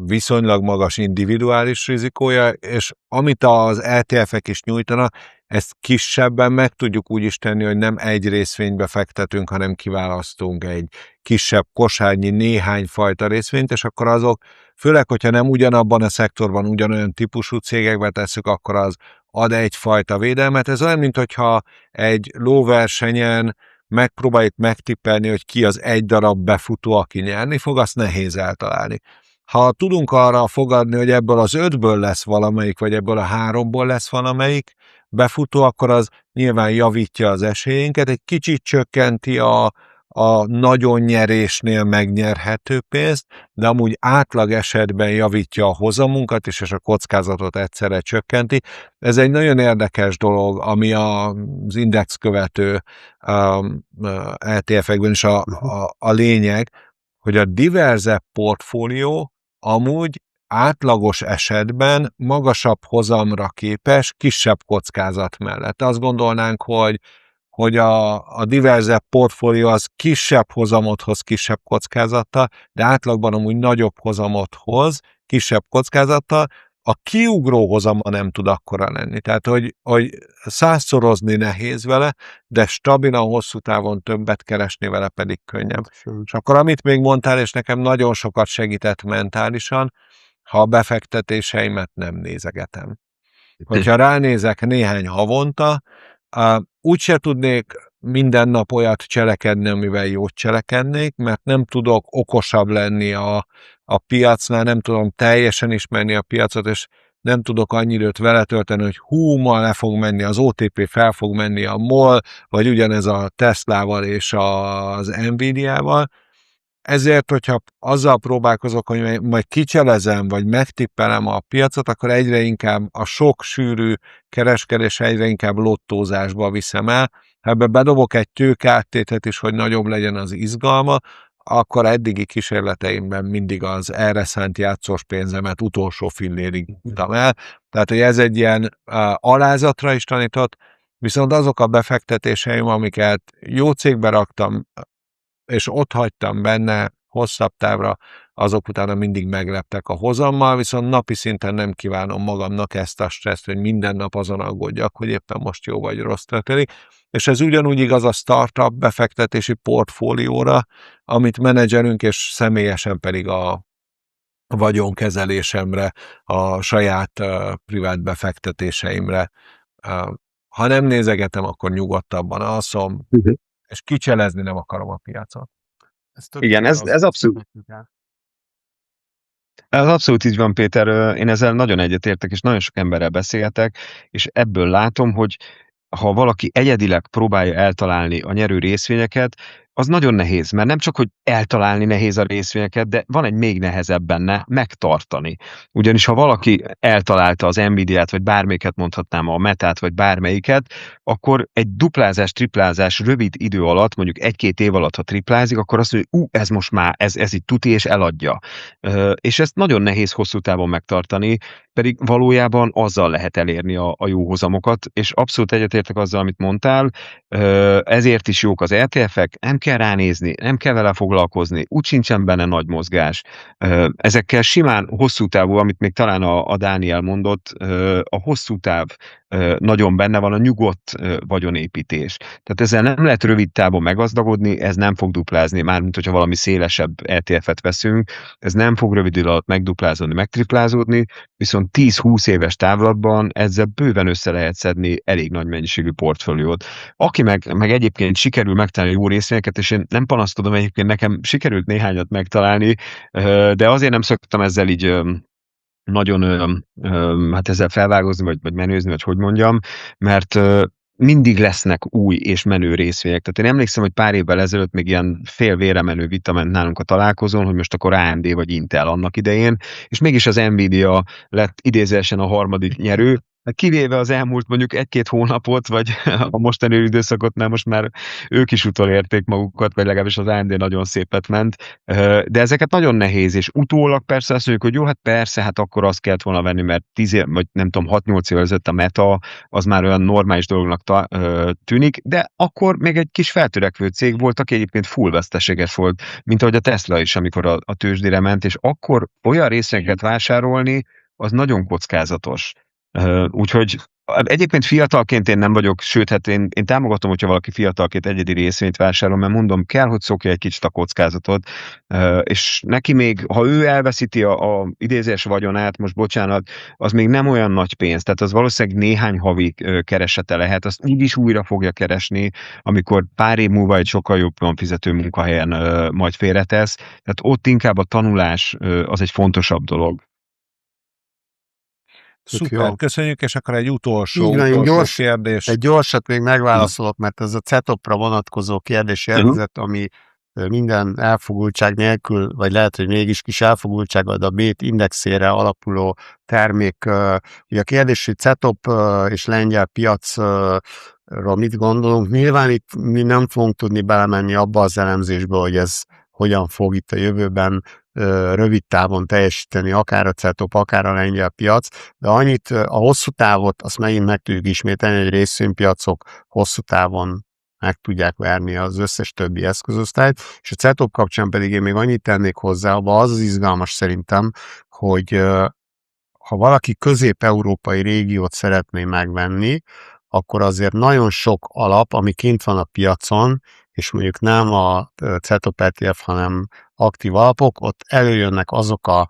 viszonylag magas individuális rizikója, és amit az ETF-ek is nyújtanak, ezt kisebben meg tudjuk úgy is tenni, hogy nem egy részvénybe fektetünk, hanem kiválasztunk egy kisebb kosárnyi néhány fajta részvényt, és akkor azok, főleg, hogyha nem ugyanabban a szektorban, ugyanolyan típusú cégekbe tesszük, akkor az ad egyfajta védelmet. Ez olyan, mintha egy lóversenyen megpróbáljuk megtippelni, hogy ki az egy darab befutó, aki nyerni fog, azt nehéz eltalálni. Ha tudunk arra fogadni, hogy ebből az 5-ből lesz valamelyik, vagy ebből a 3-ból lesz valamelyik befutó, akkor az nyilván javítja az esélyeinket, egy kicsit csökkenti a nagyon nyerésnél megnyerhető pénzt, de amúgy átlag esetben javítja a hozamunkat is, és a kockázatot egyszerre csökkenti. Ez egy nagyon érdekes dolog, ami az indexkövető ETF-ekben is a lényeg, hogy a diverzebb portfólió amúgy átlagos esetben magasabb hozamra képes, kisebb kockázat mellett. Azt gondolnánk, hogy a diverzebb portfólió az kisebb hozamot hoz kisebb kockázattal, de átlagban amúgy nagyobb hozamot hoz kisebb kockázattal, a kiugró hozama nem tud akkora lenni. Tehát, hogy 100-szorozni nehéz vele, de stabilan hosszú távon többet keresni vele pedig könnyebb. És akkor amit még mondtál, és nekem nagyon sokat segített mentálisan, ha a befektetéseimet nem nézegetem. Hogyha ránézek néhány havonta, úgyse tudnék minden nap olyat cselekedni, amivel jót cselekednék, mert nem tudok okosabb lenni a piacnál, nem tudom teljesen ismerni a piacot, és nem tudok annyi időt vele tölteni, hogy ma le fog menni, az OTP fel fog menni a MOL, vagy ugyanez a Teslával és az Nvidia-val. Ezért, hogyha azzal próbálkozok, hogy majd kicselezem, vagy megtippelem a piacot, akkor egyre inkább a sok sűrű kereskedés egyre inkább lottózásba viszem el. Ha ebbe bedobok egy tőkeáttétet is, hogy nagyobb legyen az izgalma, akkor eddigi kísérleteimben mindig az erre szánt játszós pénzemet utolsó fillérig tudtam el. Tehát, hogy ez egy ilyen alázatra is tanított, viszont azok a befektetéseim, amiket jó cégbe raktam, és ott hagytam benne hosszabb távra, azok utána mindig megleptek a hozammal, viszont napi szinten nem kívánom magamnak ezt a stresszt, hogy minden nap azon aggódjak, hogy éppen most jó vagy rossz történik. És ez ugyanúgy igaz a startup befektetési portfólióra, amit menedzserünk, és személyesen pedig a vagyonkezelésemre, a saját privát befektetéseimre. Ha nem nézegetem, akkor nyugodtabban alszom, és kicselezni nem akarom a piacot. Igen, ez abszolút. Ez abszolút így van, Péter. Én ezzel nagyon egyetértek, és nagyon sok emberrel beszélhetek, és ebből látom, hogy ha valaki egyedileg próbálja eltalálni a nyerő részvényeket, az nagyon nehéz, mert nem csak, hogy eltalálni nehéz a részvényeket, de van egy még nehezebb benne megtartani. Ugyanis ha valaki eltalálta az Nvidia-t, vagy bármelyiket mondhatnám, a Metát, vagy bármelyiket, akkor egy duplázás, triplázás rövid idő alatt, mondjuk 1-2 év alatt, ha triplázik, akkor azt mondja, ez most már, ez így tuti, és eladja. És ezt nagyon nehéz hosszú távon megtartani, pedig valójában azzal lehet elérni a jó hozamokat, és abszolút egyetértek azzal, amit mondtál, ezért is jók az ETF-ek, nem kell ránézni, nem kell vele foglalkozni, úgy sincsen benne nagy mozgás. Ezekkel simán hosszú távú, amit még talán a Dániel mondott, a hosszú táv nagyon benne van, a nyugodt vagyonépítés. Tehát ezzel nem lehet rövid távon meggazdagodni, ez nem fog duplázni, mármint hogyha valami szélesebb ETF-et veszünk, ez nem fog rövid idő alatt megduplázódni, megtriplázódni, viszont 10-20 éves távlatban ezzel bőven össze lehet szedni elég nagy mennyiségű portfóliót. Aki meg egyébként sikerül megtalálni jó részvényeket, és én nem panaszkodom, egyébként nekem sikerült néhányat megtalálni, de azért nem szoktam ezzel így nagyon hát ezzel felvágozni, vagy menőzni, vagy hogy mondjam, mert mindig lesznek új és menő részvények. Tehát én emlékszem, hogy pár évvel ezelőtt még ilyen fél vére menő vita ment nálunk a találkozón, hogy most akkor AMD vagy Intel annak idején, és mégis az Nvidia lett idézősen a harmadik nyerő, kivéve az elmúlt mondjuk 1-2 hónapot, vagy a mostani időszakotnál most már ők is utolérték magukat, vagy legalábbis az AMD nagyon szépet ment, de ezeket nagyon nehéz, és utólag persze azt mondjuk, hogy jó, hát persze, hát akkor azt kellett volna venni, mert 10 év, vagy nem tudom, 6-8 évvel ezelőtt a Meta, az már olyan normális dolognak tűnik, de akkor még egy kis feltörekvő cég volt, aki egyébként full veszteséges volt, mint ahogy a Tesla is, amikor a tőzsdére ment, és akkor olyan részvényeket vásárolni, az nagyon kockázatos. Úgyhogy egyébként fiatalként én nem vagyok, sőt, hát én támogatom, hogyha valaki fiatalként egyedi részvényt vásárol, mert mondom, kell, hogy szokja egy kicsit a kockázatot, és neki még, ha ő elveszíti a idézés vagyonát, most bocsánat, az még nem olyan nagy pénz, tehát az valószínűleg néhány havi keresete lehet, azt úgyis újra fogja keresni, amikor pár év múlva egy sokkal jobban fizető munkahelyen majd félretesz, tehát ott inkább a tanulás az egy fontosabb dolog. Szuper, jó. köszönjük, és akkor egy utolsó kérdés. Egy gyorsat még megválaszolok, mert ez a CETOP-ra vonatkozó kérdés érkezett, ami minden elfogultság nélkül, vagy lehet, hogy mégis kis elfogultság ad a BÉT indexére alapuló termék. Ugye a kérdés, hogy CETOP és lengyel piacról mit gondolunk. Nyilván itt mi nem fogunk tudni belemenni abba az elemzésbe, hogy ez hogyan fog itt a jövőben rövid távon teljesíteni, akár a CETOP, akár a lengyel piac, de annyit a hosszú távot, azt megint meg tudjuk ismételni, hogy részvénypiacok hosszú távon meg tudják verni az összes többi eszközosztályt, és a CETOP kapcsán pedig én még annyit tennék hozzá, abban az izgalmas szerintem, hogy ha valaki közép-európai régiót szeretné megvenni, akkor azért nagyon sok alap, ami kint van a piacon, és mondjuk nem a CETOP ETF, hanem aktív alapok, ott előjönnek azok a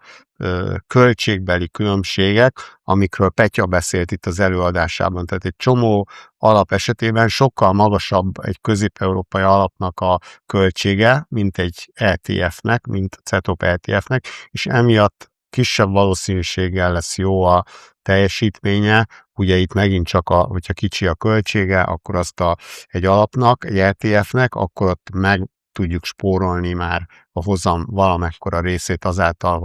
költségbeli különbségek, amikről Petya beszélt itt az előadásában. Tehát egy csomó alap esetében sokkal magasabb egy közép-európai alapnak a költsége, mint egy ETF-nek, mint a CETOP ETF-nek, és emiatt kisebb valószínűséggel lesz jó a teljesítménye. Ugye itt megint csak, hogyha kicsi a költsége, akkor azt egy alapnak, egy ETF-nek, akkor ott meg tudjuk spórolni már a hozam valamekkora részét azáltal,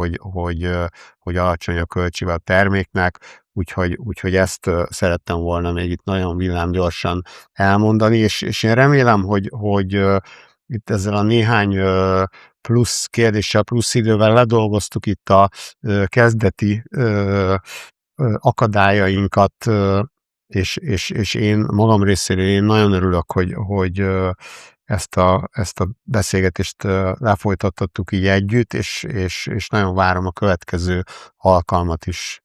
hogy alacsony a költsége a terméknek, úgyhogy ezt szerettem volna még itt nagyon villámgyorsan elmondani, és én remélem, hogy itt ezzel a néhány plusz kérdéssel, plusz idővel ledolgoztuk itt a kezdeti akadályainkat, és én magam részéről én nagyon örülök, hogy ezt a beszélgetést lefolytattuk így együtt, és nagyon várom a következő alkalmat is.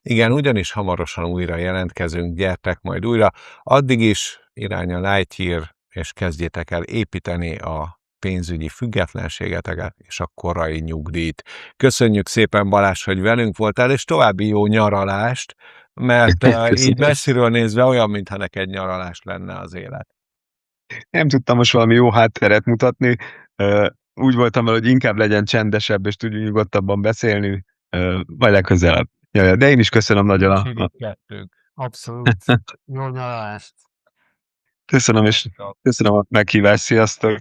Igen, ugyanis hamarosan újra jelentkezünk, gyertek majd újra. Addig is irány a Lightyear, és kezdjétek el építeni a pénzügyi függetlenségeteket és a korai nyugdíjt. Köszönjük szépen, Balázs, hogy velünk voltál, és további jó nyaralást, mert így messziről nézve olyan, mintha neked nyaralás lenne az élet. Nem tudtam most valami jó hátteret mutatni. Úgy voltam vele, hogy inkább legyen csendesebb, és tudjunk nyugodtabban beszélni, vagy legközelebb. Jaj, de én is köszönöm nagyon Abszolút. Jó nyaralást! Köszönöm, és köszönöm a meghívást. Sziasztok!